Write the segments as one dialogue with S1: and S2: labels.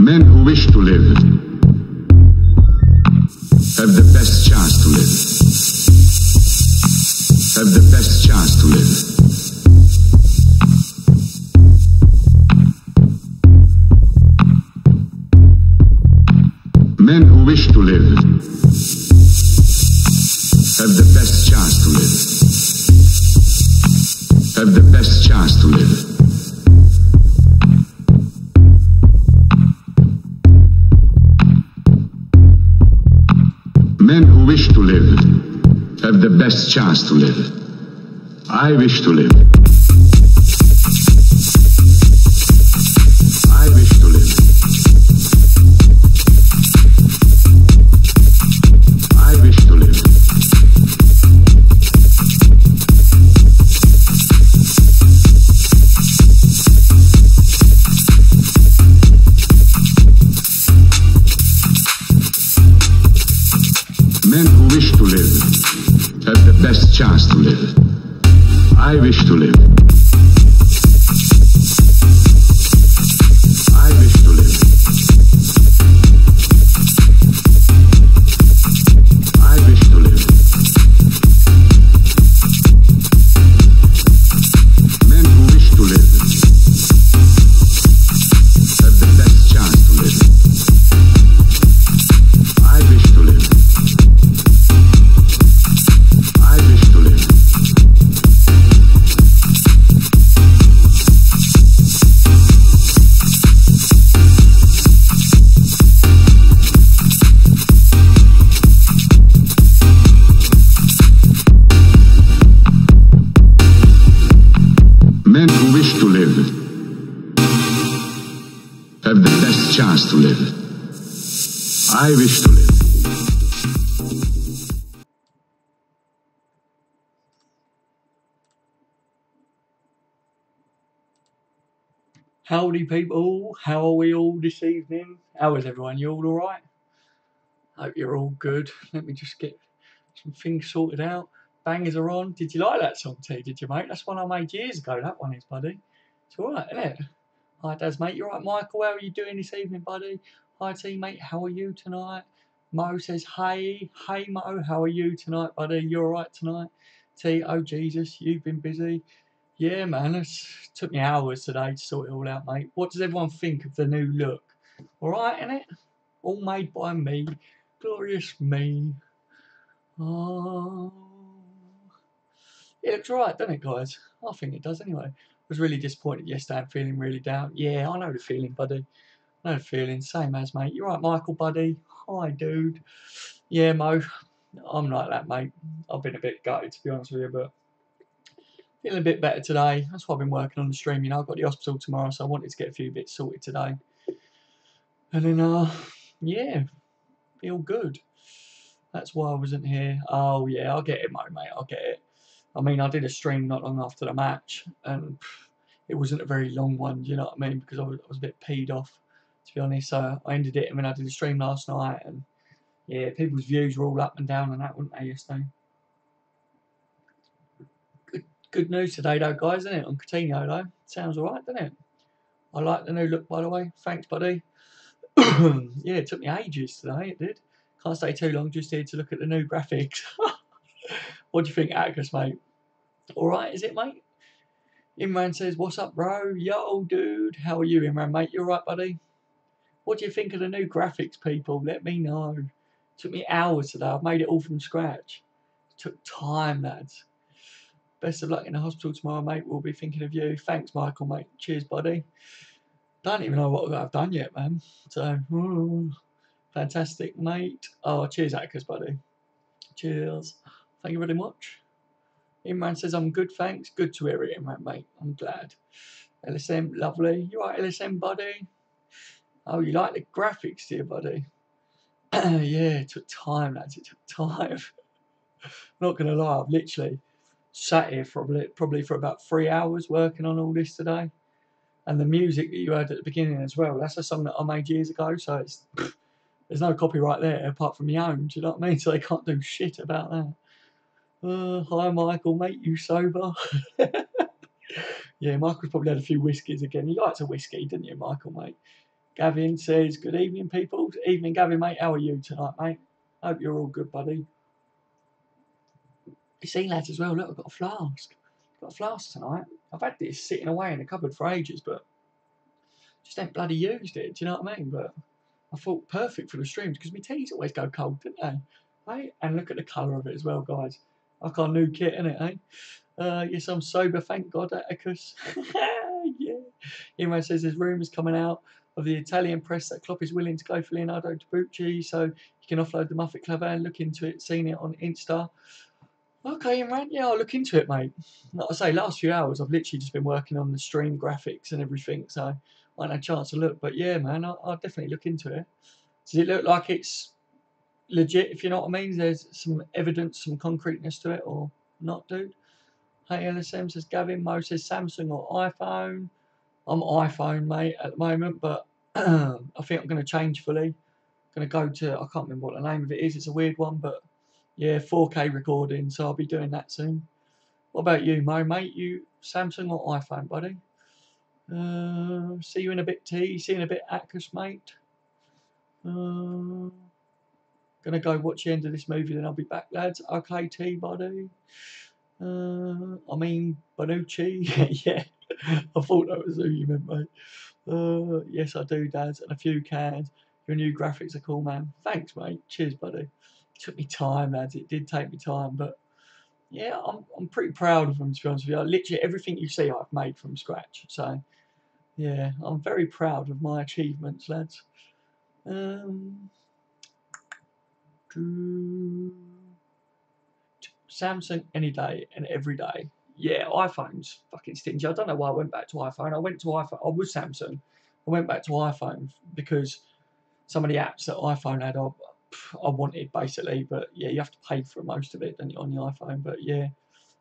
S1: Men who wish to live have the best chance to live. Have the best chance to live. Men who wish to live have the best chance to live. Have the best chance to live. Men who wish to live have the best chance to live. I wish to live. I wish to live. I wish to live. Men who wish to live have the best chance to live. I wish to live. I wish to live. I wish to live. Men who wish to live have the best chance to live. I wish to live. I wish to live. Men who wish to live have the best chance to live. I wish to live.
S2: Howdy people, how are we all this evening? How is everyone? You all alright? Hope you're all good. Let me just get some things sorted out. Bangers are on. Did you like that song, T? Did you, mate? That's one I made years ago, that one is, buddy. It's alright, isn't it? Hi, Daz, mate. You alright, Michael? How are you doing this evening, buddy? Hi, T, mate. How are you tonight? Mo says, hey. Hey, Mo. How are you tonight, buddy? You alright tonight? T, oh, Jesus, you've been busy. Yeah, man, it took me hours today to sort it all out, mate. What does everyone think of the new look? Alright, innit? All made by me. Glorious me. Oh. It looks right, doesn't it, guys? I think it does anyway. I was really disappointed yesterday. I'm feeling really down. Yeah, I know the feeling, buddy. I know the feeling. Same as, mate. You right, Michael, buddy? Hi, dude. Yeah, Mo. I'm like that, mate. I've been a bit gutted, to be honest with you, but feeling a bit better today. That's why I've been working on the stream. You know, I've got the hospital tomorrow, so I wanted to get a few bits sorted today. And then, yeah, feel good. That's why I wasn't here. Oh, yeah, I'll get it, mate. I'll get it. I mean, I did a stream not long after the match, and it wasn't a very long one, you know what I mean? Because I was a bit peed off, to be honest. So I ended it, and then I did a stream last night, and yeah, people's views were all up and down and that, weren't they, yesterday? Good news today, though, guys, isn't it? On Coutinho, though. Sounds alright, doesn't it? I like the new look, by the way. Thanks, buddy. Yeah, it took me ages today, it did. Can't stay too long, just here to look at the new graphics. What do you think, Atticus, mate? Alright, is it, mate? Imran says, what's up, bro? Yo, dude. How are you, Imran, mate? You alright, buddy? What do you think of the new graphics, people? Let me know. It took me hours today. I've made it all from scratch. It took time, lads. Best of luck in the hospital tomorrow, mate. We'll be thinking of you. Thanks, Michael, mate. Cheers, buddy. Don't even know what I've done yet, man. So, fantastic, mate. Oh, cheers, Atticus, buddy. Cheers. Thank you very much. Imran says, I'm good, thanks. Good to hear it, Imran, mate. I'm glad. LSM, lovely. You right, LSM, buddy? Oh, you like the graphics, dear buddy? Yeah, it took time, lads. It took time. Not going to lie, I've literally sat here for probably for about 3 hours working on all this today. And the music that you heard at the beginning as well, that's a song that I made years ago, so it's there's no copyright there apart from my own, do you know what I mean? So they can't do shit about that. Hi Michael, mate, you sober? Yeah, Michael's probably had a few whiskies again. He likes a whiskey, didn't you, Michael, mate? Gavin says, good evening, people. Evening, Gavin, mate. How are you tonight, mate? Hope you're all good, buddy. You see, lads, as well, look, I've got a flask. Got a flask tonight. I've had this sitting away in the cupboard for ages, but just ain't bloody used it. Do you know what I mean? But I thought perfect for the streams because my teas always go cold, don't they? Right? And look at the colour of it as well, guys. Like our new kit, innit, eh? Yes, I'm sober, thank God, Atticus. Yeah. Imran says there's rumours coming out of the Italian press that Klopp is willing to go for Leonardo Tabucci, so you can offload the Muffet Club and look into it, seen it on Insta. Okay, Imran, yeah, I'll look into it, mate. Like I say, last few hours I've literally just been working on the stream graphics and everything, so I haven't had a chance to look. But yeah, man, I'll definitely look into it. Does it look like it's legit, if you know what I mean? There's some evidence, some concreteness to it, or not, dude? Hey, LSM says Gavin. Mo says Samsung or iPhone. I'm iPhone, mate, at the moment, but I think I'm going to change fully. Going to go to, I can't remember what the name of it is. It's a weird one, but yeah, 4K recording, so I'll be doing that soon. What about you, Mo, mate? You Samsung or iPhone, buddy? See you in a bit, T. See you in a bit, Atkus, mate. Gonna go watch the end of this movie, then I'll be back, lads. Okay, T, buddy. I mean, Bonucci. Yeah, I thought that was who you meant, mate. Yes, I do, Dads, and a few cans. Your new graphics are cool, man. Thanks, mate. Cheers, buddy. It took me time, lads. It did take me time, but yeah, I'm pretty proud of them, to be honest with you. Literally everything you see I've made from scratch. So yeah, I'm very proud of my achievements, lads. Samsung any day and every day. Yeah, iPhone's fucking stingy. I don't know why I went back to iPhone. I went to iPhone. I was Samsung. I went back to iPhone because some of the apps that iPhone had, I wanted basically. But yeah, you have to pay for most of it on the iPhone. But yeah,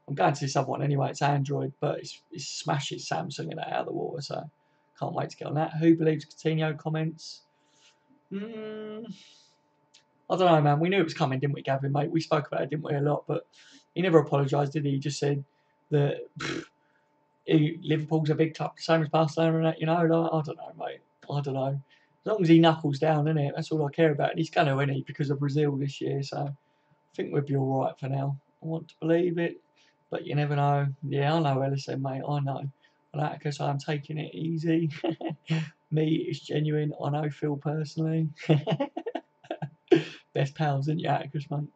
S2: I'm going to this other one anyway. It's Android, but it smashes Samsung and out of the water. So can't wait to get on that. Who believes Coutinho comments? I don't know, man. We knew it was coming, didn't we, Gavin, mate? We spoke about it, didn't we, a lot? But he never apologised, did he? He just said that Liverpool's a big club, same as Barcelona, and that, you know. Like, I don't know, mate. I don't know. As long as he knuckles down, innit? That's all I care about. And he's going to, innit, he, because of Brazil this year. So I think we'll be all right for now. I want to believe it, but you never know. Yeah, I know, LSM, mate. I know. And that because I'm taking it easy. Me, it's genuine. I know Phil personally. Best pals, isn't you, Atticus, mate?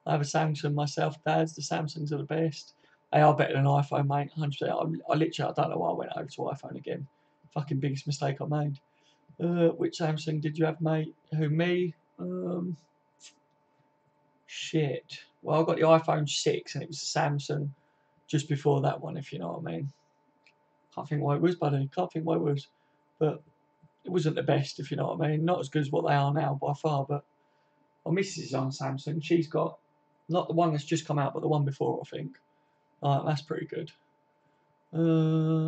S2: I have a Samsung myself, Dads. The Samsungs are the best. They are better than iPhone, mate. 100%. I literally, I don't know why I went over to iPhone again. Fucking biggest mistake I made. Which Samsung did you have, mate? Who, me? Shit. Well, I got the iPhone 6 and it was a Samsung just before that one, if you know what I mean. Can't think why it was, buddy. Can't think why it was. But it wasn't the best, if you know what I mean. Not as good as what they are now by far, but my missus is on Samsung. She's got not the one that's just come out, but the one before, I think. That's pretty good.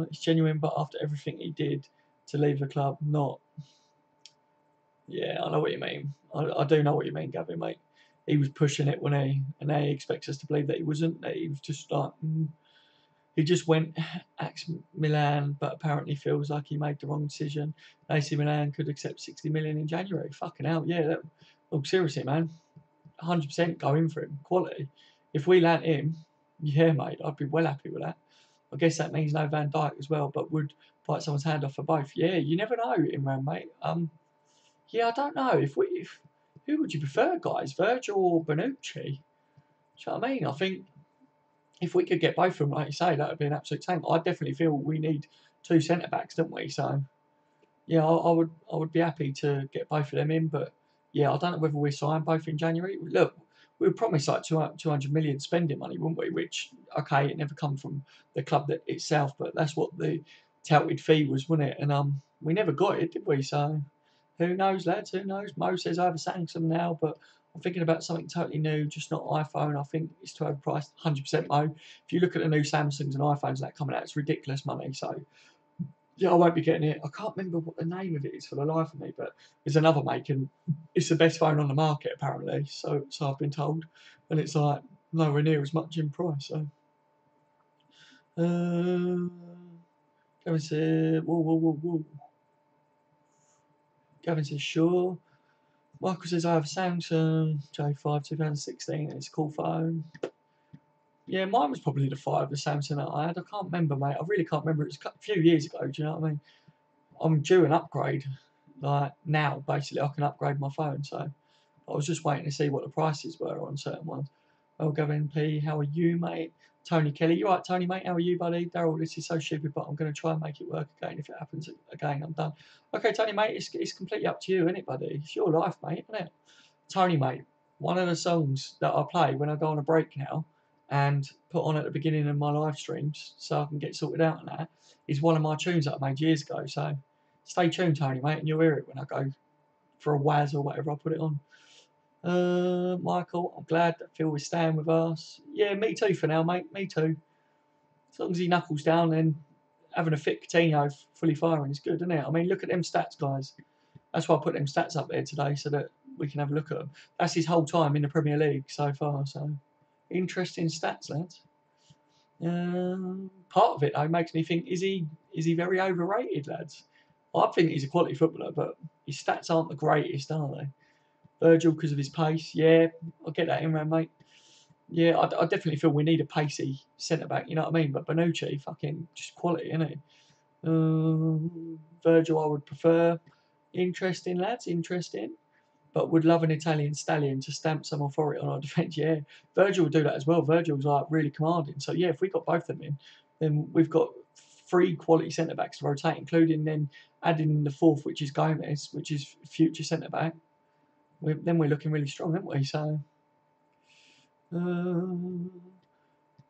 S2: It's genuine, but after everything he did to leave the club, not. Yeah, I know what you mean. I do know what you mean, Gavin, mate. He was pushing it when he, and now he expects us to believe that he wasn't. That he was just like, he just went AC Milan, but apparently feels like he made the wrong decision. AC Milan could accept 60 million in January. Fucking hell, yeah. Seriously, man. 100% go in for him. Quality. If we land him, yeah, mate, I'd be well happy with that. I guess that means no Van Dijk as well, but would bite someone's hand off for both. Yeah, you never know, Imran, mate. Yeah, I don't know. If who would you prefer, guys? Virgil or Bonucci? Do you know what I mean? I think if we could get both of them, like you say, that would be an absolute tank. I definitely feel we need two centre backs, don't we? So yeah, I would be happy to get both of them in, but yeah, I don't know whether we sign both in January. Look, we were promised like 200 million spending money, wouldn't we? Which, okay, it never come from the club itself, but that's what the touted fee was, wasn't it? And we never got it, did we? So who knows, lads? Who knows? Mo says I have a Samsung now, but I'm thinking about something totally new, just not iPhone. I think it's too overpriced. 100% Mo. If you look at the new Samsungs and iPhones that are coming out, it's ridiculous money. So yeah, I won't be getting it. I can't remember what the name of it is for the life of me, but there's another make, and it's the best phone on the market apparently. So I've been told, and it's like nowhere near as much in price. So, let me see. Whoa. Gavin says, sure. Michael says, I have a Samsung J5 2016. It's a cool phone. Yeah, mine was probably the 5, the Samsung that I had. I can't remember, mate. I really can't remember. It was a few years ago, do you know what I mean? I'm due an upgrade. Like, now, basically, I can upgrade my phone. So, I was just waiting to see what the prices were on certain ones. Oh, Gavin P, how are you, mate? Tony Kelly, you right, Tony, mate? How are you, buddy? Daryl, this is so stupid, but I'm going to try and make it work again. If it happens again, I'm done. Okay, Tony, mate, it's completely up to you, isn't it, buddy? It's your life, mate, isn't it? Tony, mate, one of the songs that I play when I go on a break now and put on at the beginning of my live streams so I can get sorted out on that is one of my tunes that I made years ago. So stay tuned, Tony, mate, and you'll hear it when I go for a Waz or whatever I put it on. Michael, I'm glad that Phil is staying with us. Yeah, me too for now, mate. Me too. As long as he knuckles down, then having a fit Coutinho fully firing is good, isn't it? I mean, look at them stats, guys. That's why I put them stats up there today so that we can have a look at them. That's his whole time in the Premier League so far. So, interesting stats, lads. Part of it, though, makes me think, is he very overrated, lads? I think he's a quality footballer, but his stats aren't the greatest, are they? Virgil because of his pace. Yeah, I'll get that in, man, mate. Yeah, I definitely feel we need a pacey centre-back, you know what I mean? But Bonucci, fucking just quality, isn't he? Virgil I would prefer. Interesting, lads, interesting. But would love an Italian stallion to stamp some authority on our defence. Yeah, Virgil would do that as well. Virgil's like really commanding. So yeah, if we got both of them in, then we've got 3 quality centre backs to rotate, including then adding the 4th, which is Gomez, which is future centre back. Then we're looking really strong, aren't we? So,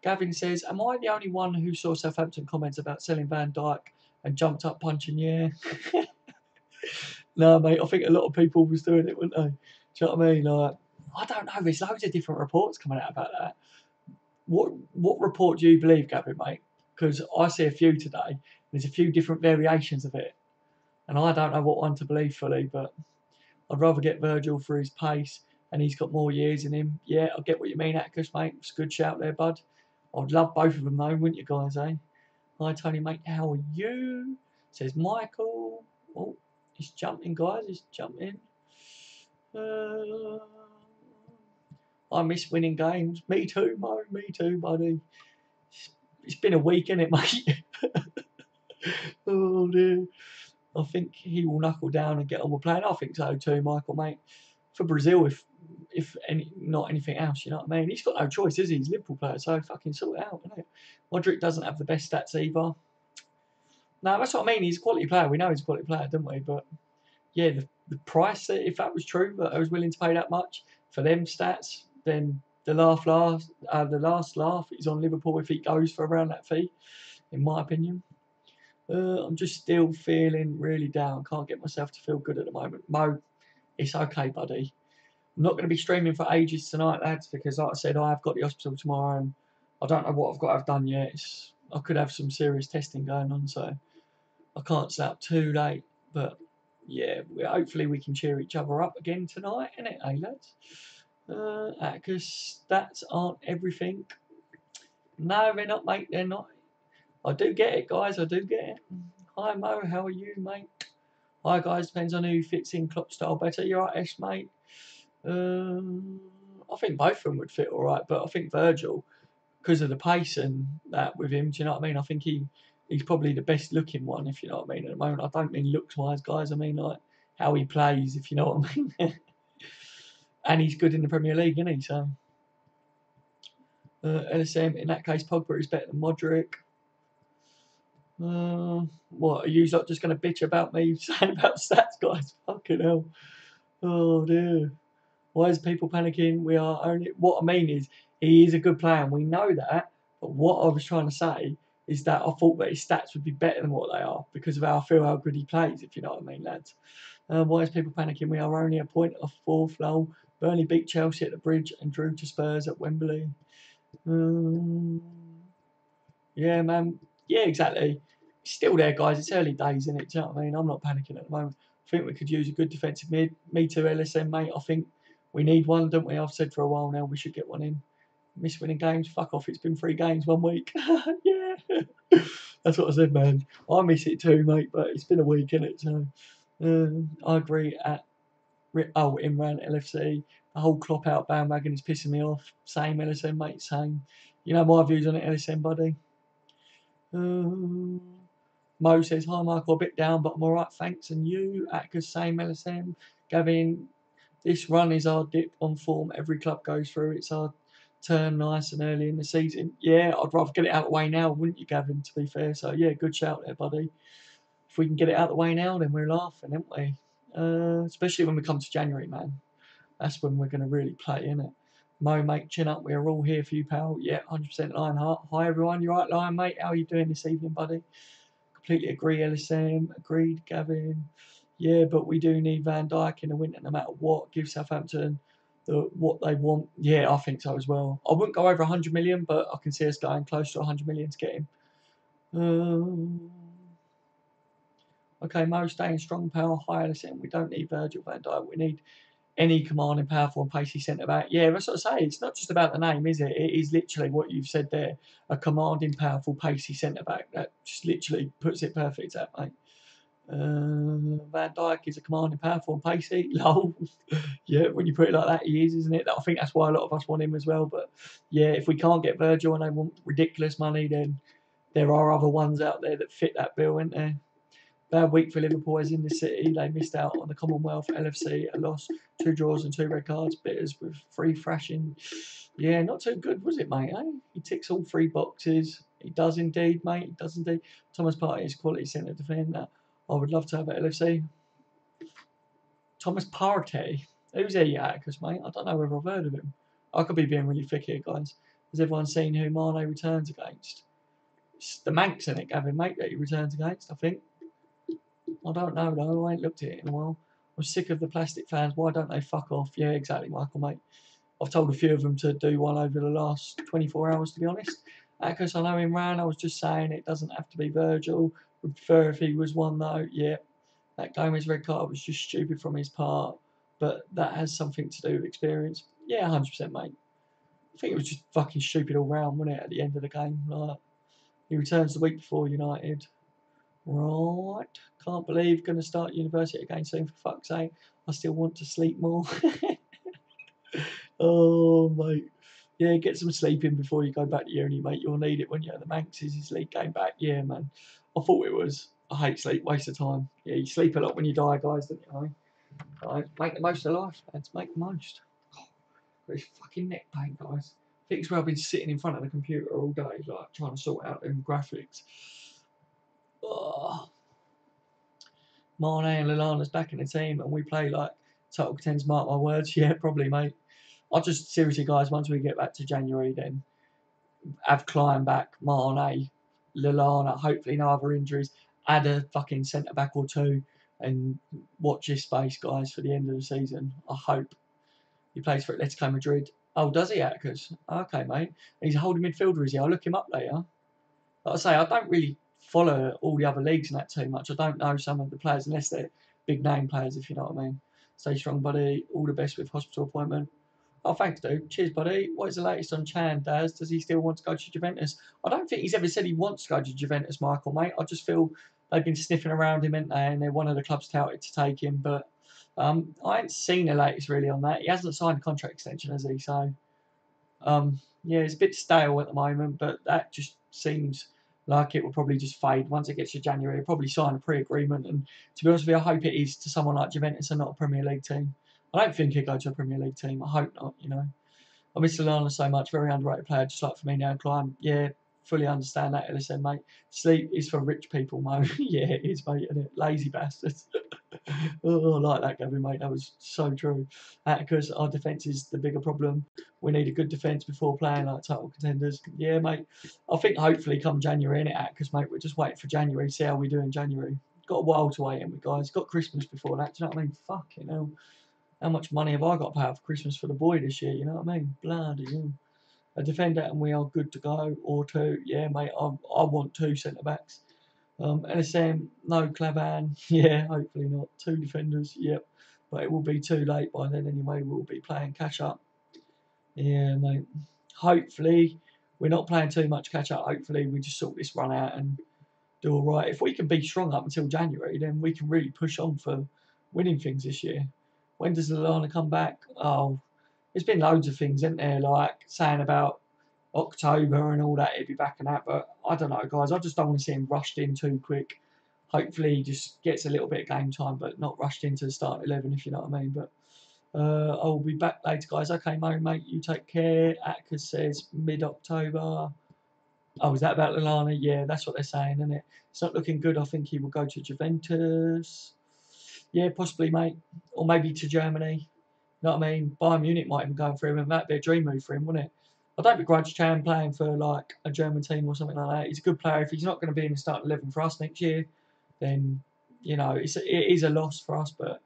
S2: Gavin says, "Am I the only one who saw Southampton comments about selling Van Dijk and jumped up punching? Yeah." No, mate, I think a lot of people was doing it, weren't they? Do you know what I mean? Like, I don't know. There's loads of different reports coming out about that. What report do you believe, Gavin, mate? Because I see a few today. There's a few different variations of it, and I don't know what one to believe fully. But I'd rather get Virgil for his pace, and he's got more years in him. Yeah, I get what you mean, Atticus, mate. It's a good shout there, bud. I'd love both of them, though, wouldn't you guys, eh? Hi, Tony, mate. How are you? Says Michael. Oh, he's jumping, guys. He's jumping. I miss winning games. Me too, Mo. Me too, buddy. It's been a week, innit, mate? Oh, dear. I think he will knuckle down and get on with playing. I think so too, Michael, mate. For Brazil, if not anything else, you know what I mean? He's got no choice, is he? He's a Liverpool player, so fucking sort it out, isn't it? Modric doesn't have the best stats either. No, that's what I mean. He's a quality player. We know he's a quality player, don't we? But yeah, the price, if that was true, that I was willing to pay that much for them stats, then the last laugh is on Liverpool if he goes for around that fee, in my opinion. I'm just still feeling really down. Can't get myself to feel good at the moment. Mo, it's okay, buddy. I'm not going to be streaming for ages tonight, lads, because like I said, I have got the hospital tomorrow and I don't know what I've got to have done yet. I could have some serious testing going on, so I can't stay up too late. But yeah, hopefully we can cheer each other up again tonight, innit, eh, lads? Atticus, stats aren't everything. No, they're not, mate. They're not. I do get it, guys. I do get it. Hi, Mo. How are you, mate? Hi, guys. Depends on who fits in Klopp style better. You're right, Ash, mate. I think both of them would fit all right, but I think Virgil, because of the pace and that with him, do you know what I mean? I think he's probably the best looking one, if you know what I mean. At the moment, I don't mean looks wise, guys. I mean like how he plays, if you know what I mean. And he's good in the Premier League, isn't he? So, LSM, in that case, Pogba is better than Modric. What, are you lot just going to bitch about me saying about stats, guys? Fucking hell. Oh, dear. Why is people panicking? We are only... What I mean is, he is a good player, and we know that. But what I was trying to say is that I thought that his stats would be better than what they are because of how I feel how good he plays, if you know what I mean, lads. Why is people panicking? We are only a point off 4th, lol. Burnley beat Chelsea at the Bridge and drew to Spurs at Wembley. Yeah, man. Yeah, exactly. Still there, guys. It's early days, isn't it? Do you know what I mean? I'm not panicking at the moment. I think we could use a good defensive mid. Me too, LSM, mate. I think we need one, don't we? I've said for a while now we should get one in. Miss winning games? Fuck off. It's been 3 games 1 week. Yeah. That's what I said, man. I miss it too, mate, but it's been a week, innit? So, I agree. Imran LFC, the whole Klopp out bandwagon is pissing me off. Same LSM, mate. Same. You know my views on it, LSM, buddy. Mo says, hi Michael, a bit down, but I'm alright, thanks. And you, Atkas, same LSM. Gavin, this run is our dip on form every club goes through. It's our turn nice and early in the season. Yeah, I'd rather get it out of the way now, wouldn't you, Gavin, to be fair? So, yeah, good shout there, buddy. If we can get it out of the way now, then we're laughing, aren't we? Especially when we come to January, man. That's when we're going to really play, innit? Mo, mate, chin up. We're all here for you, pal. Yeah, 100% Lionheart. Hi, everyone. You right, Lion, mate? How are you doing this evening, buddy? Completely agree, LSM. Agreed, Gavin. Yeah, but we do need Van Dijk in the winter no matter what. Give Southampton what they want. Yeah, I think so as well. I wouldn't go over 100 million, but I can see us going close to 100 million to get him. Okay, Mo, staying strong, pal. Hi, LSM. We don't need Virgil van Dijk. We need any commanding, powerful and pacey centre-back. Yeah, that's what I say. It's not just about the name, is it? It is literally what you've said there. A commanding, powerful, pacey centre-back. That just literally puts it perfect out, mate. Van Dijk is a commanding, powerful and pacey. Lol. Yeah, when you put it like that, he is, isn't it? I think that's why a lot of us want him as well. But yeah, if we can't get Virgil and they want ridiculous money, then there are other ones out there that fit that bill, isn't there? Bad week for Liverpool as in the city. They missed out on the Commonwealth, LFC, a loss, 2 draws and 2 red cards. Bitters with 3 thrashing. Yeah, not too good, was it, mate? Eh? He ticks all 3 boxes. He does indeed, mate. He does indeed. Thomas Partey is quality centre defender. I would love to have at LFC. Thomas Partey. Who's he, Atticus, mate? I don't know whether I've heard of him. I could be being really thick here, guys. Has everyone seen who Mane returns against? It's the Manx in it, Gavin, mate, that he returns against, I think. I don't know though, I ain't looked at it in a while. I'm sick of the plastic fans, why don't they fuck off? Yeah, exactly, Michael, mate. I've told a few of them to do one over the last 24 hours, to be honest. Because I know him round, I was just saying it doesn't have to be Virgil. Would prefer if he was one though, yeah. That Gomez red card was just stupid from his part, but that has something to do with experience. Yeah, 100%, mate. I think it was just fucking stupid all round, wasn't it, at the end of the game? Like, he returns the week before United. Right. Can't believe going to start university again soon, for fuck's sake. I still want to sleep more. Oh, mate. Yeah, get some sleep in before you go back to uni, mate. You'll need it when you're the Manx is his league game back. Yeah, man. I thought it was. I hate sleep, waste of time. Yeah, you sleep a lot when you die, guys, don't you know? Right, make the most of life, lads. Make the most. Oh, got this fucking neck pain, guys. I think it's where I've been sitting in front of the computer all day, like trying to sort out them graphics. Oh. Mane and Lallana's back in the team and we play like title contenders, mark my words. Yeah, probably, mate. I'll just seriously, guys, once we get back to January, then have Klein back, Mane, Lallana, hopefully no other injuries, add a fucking centre back or two, and watch this space, guys, for the end of the season. I hope. He plays for Atletico Madrid. Oh, does he, Atticus? Okay, mate. He's a holding midfielder, is he? I'll look him up later. Like I say, I don't really follow all the other leagues and that too much. I don't know some of the players unless they're big name players, if you know what I mean. Stay strong, buddy. All the best with hospital appointment. Oh, thanks, dude. Cheers, buddy. What is the latest on Chan, Daz? Does he still want to go to Juventus? I don't think he's ever said he wants to go to Juventus, Michael, mate. I just feel they've been sniffing around him, ain't they? And they're one of the clubs touted to take him. But I ain't seen the latest really on that. He hasn't signed a contract extension, has he? So, yeah, it's a bit stale at the moment, but that just seems like it will probably just fade once it gets to January. He'll probably sign a pre-agreement, and to be honest with you, I hope it is to someone like Juventus and not a Premier League team. I don't think he'll go to a Premier League team. I hope not. You know, I miss Lallana so much. Very underrated player, just like for me now. Klein, yeah, fully understand that. LSM, mate. Sleep is for rich people, Mo. Yeah, it is, mate. Isn't it? Lazy bastards. Oh, I like that, Gavin, mate. That was so true. Because our defence is the bigger problem. We need a good defence before playing like title contenders. Yeah, mate. I think hopefully come January, innit, because, mate, we're just waiting for January, see how we do in January. Got a while to wait, haven't we, guys? Got Christmas before that. Do you know what I mean? Fucking hell. How much money have I got to pay out for Christmas for the boy this year? You know what I mean? Bloody hell. A defender and we are good to go. Or 2. Yeah, mate. I want 2 centre backs. LSM, no Clavan. Yeah, hopefully not. 2 defenders. Yep. But it will be too late by then anyway. We'll be playing catch up. Yeah, mate. Hopefully we're not playing too much catch up. Hopefully we just sort this run out and do all right. If we can be strong up until January, then we can really push on for winning things this year. When does Lallana come back? Oh, there's been loads of things, isn't there? Like saying about October and all that, he'd be back and that. But I don't know, guys. I just don't want to see him rushed in too quick. Hopefully, he just gets a little bit of game time, but not rushed into the start 11, if you know what I mean. But I'll be back later, guys. Okay, mate, you take care. Atticus says mid-October. Oh, is that about Lallana? Yeah, that's what they're saying, isn't it? It's not looking good. I think he will go to Juventus. Yeah, possibly, mate. Or maybe to Germany. You know what I mean? Bayern Munich might even go for him, and that'd be a dream move for him, wouldn't it? I don't begrudge Chan playing for like a German team or something like that. He's a good player. If he's not going to be in the starting 11 for us next year, then you know it is a loss for us. But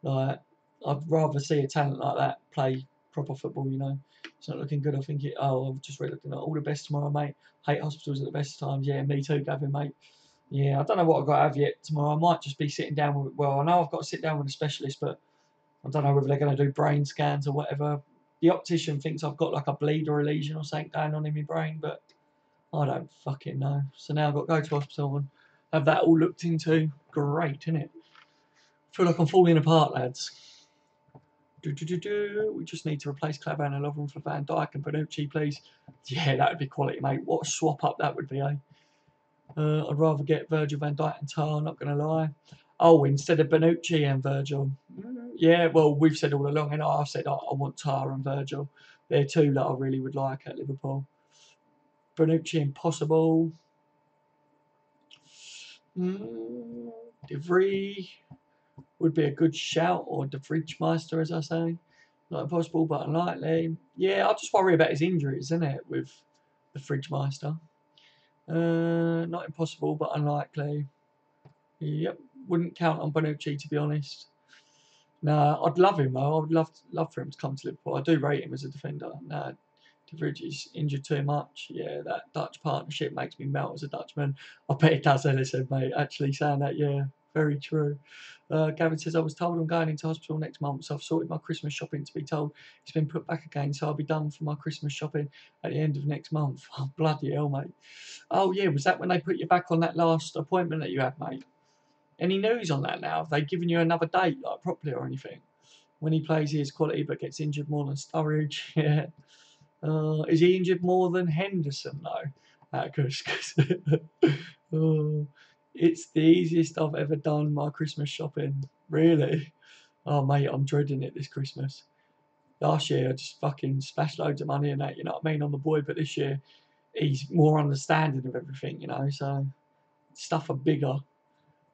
S2: like, I'd rather see a talent like that play proper football. You know, it's not looking good. I think it. Oh, I've just read it. All the best tomorrow, mate. Hate hospitals at the best of times. Yeah, me too, Gavin, mate. Yeah, I don't know what I've got to have yet tomorrow. I might just be sitting down with. Well, I know I've got to sit down with a specialist, but I don't know whether they're going to do brain scans or whatever. The optician thinks I've got like a bleed or a lesion or something going on in my brain, but I don't fucking know. So now I've got to go to hospital and have that all looked into. Great, isn't it? Feel like I'm falling apart, lads. We just need to replace Clavan and Lovren for Van Dijk and Bonucci, please. Yeah, that would be quality, mate. What a swap up that would be, eh? I'd rather get Virgil van Dijk and Tar, not going to lie. Oh, instead of Bonucci and Virgil. Yeah, well, we've said all along, and I've said I want Tar and Virgil. They're two that I really would like at Liverpool. Bonucci impossible. De Vrij would be a good shout, or De Vrijmeister, as I say. Not impossible, but unlikely. Yeah, I just worry about his injuries, isn't it, with the Vrijmeister. Not impossible, but unlikely. Yep, wouldn't count on Bonucci, to be honest. No, I'd love him though. I would love for him to come to Liverpool. I do rate him as a defender. No, De Vrij is injured too much. Yeah, that Dutch partnership makes me melt as a Dutchman. I bet it does, Ellison, mate. Actually saying that, yeah, very true. Gavin says, I was told I'm going into hospital next month, so I've sorted my Christmas shopping to be told it's been put back again, so I'll be done for my Christmas shopping at the end of next month. Oh, bloody hell, mate. Oh, yeah, was that when they put you back on that last appointment that you had, mate? Any news on that now? Have they given you another date, like properly or anything? When he plays, he is quality but gets injured more than Sturridge. Yeah. Is he injured more than Henderson though? Cause, it's the easiest I've ever done my Christmas shopping. Really? Oh mate, I'm dreading it this Christmas. Last year I just fucking splashed loads of money in that, you know what I mean, on the boy. But this year he's more understanding of everything, you know. So stuff are bigger.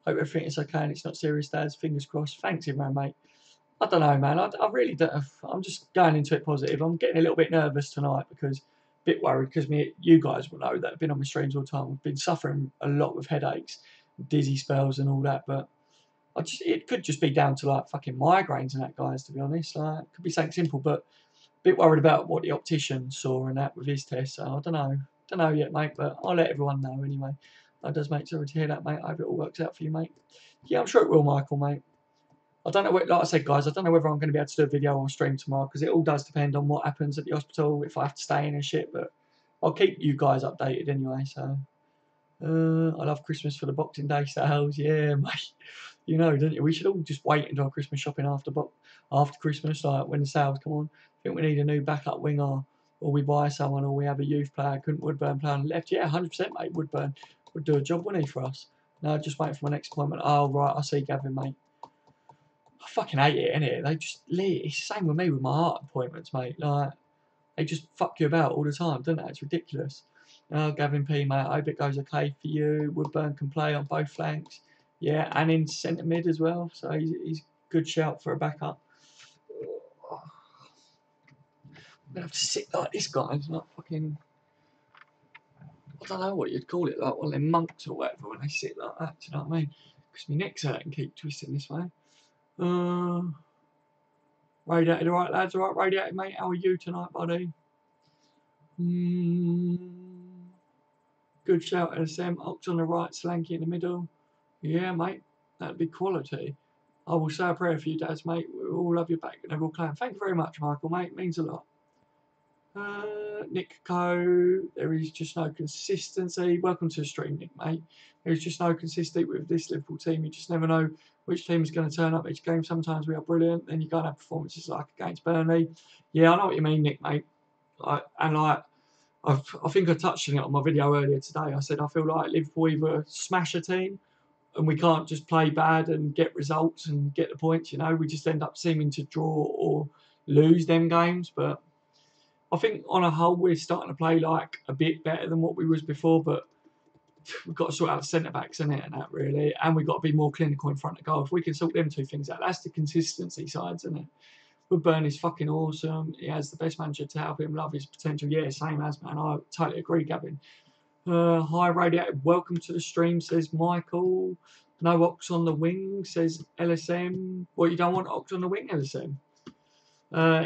S2: Hope everything is okay and it's not serious, Dad. Fingers crossed. Thanks, everyone, mate. I don't know, man. I really don't. I'm just going into it positive. I'm getting a little bit nervous tonight because, a bit worried because you guys will know that I've been on my streams all the time. I've been suffering a lot with headaches, dizzy spells, and all that. But it could just be down to like fucking migraines and that, guys. To be honest, like it could be something simple, but a bit worried about what the optician saw and that with his test. So I don't know yet, mate. But I'll let everyone know anyway. That does make sorry to hear that, mate. I hope it all works out for you, mate. Yeah, I'm sure it will, Michael, mate. I don't know, like I said, guys, I don't know whether I'm going to be able to do a video or stream tomorrow because it all does depend on what happens at the hospital, if I have to stay in and shit. But I'll keep you guys updated anyway. So I love Christmas for the Boxing Day sales. Yeah, mate. You know, don't you? We should all just wait until Christmas shopping after Christmas, like when the sales come on. I think we need a new backup winger, or we buy someone, or we have a youth player. Couldn't Woodburn play on the left? Yeah, 100%, mate. Woodburn would do a job, wouldn't he, for us? No, just waiting for my next appointment. Oh, right, I see Gavin, mate. I fucking hate it, innit? They just it's the same with me with my heart appointments, mate. Like, they just fuck you about all the time, don't they? It's ridiculous. Gavin P, mate, I hope it goes okay for you. Woodburn can play on both flanks. Yeah, and in centre mid as well. So he's a good shout for a backup. I'm gonna have to sit like this, guys. Not fucking. I don't know what you'd call it, like one of them monks or whatever when they sit like that. Do you know what I mean? Because my neck's hurt and keep twisting this way. Radiated, alright, lads, alright, Radiated, mate. How are you tonight, buddy? Good shout, SM. Ox on the right, Slanky in the middle. Yeah, mate, that'd be quality. I will say a prayer for you, Dads, mate. We all love you back and everyone clan. Thank you very much, Michael, mate. It means a lot. Nick Co, there is just no consistency. Welcome to the stream, Nick, mate. There is just no consistency with this Liverpool team. You just never know which team is going to turn up each game. Sometimes we are brilliant, then you go and have performances like against Burnley. Yeah, I know what you mean, Nick, mate. I think I touched on it on my video earlier today. I said I feel like Liverpool either smash a team and we can't just play bad and get results and get the points, you know. We just end up seeming to draw or lose them games. But I think on a whole we're starting to play like a bit better than what we was before, but we've got to sort out the centre backs in it and that really, and we've got to be more clinical in front of goal. If we can sort them two things out, that's the consistency sides, isn't it? Woodburn is fucking awesome. He has the best manager to help him love his potential. Yeah, same as, man. I totally agree, Gavin. Hi, Radiated. Welcome to the stream, says Michael. No Ox on the wing, says LSM. Well, you don't want Ox on the wing, LSM?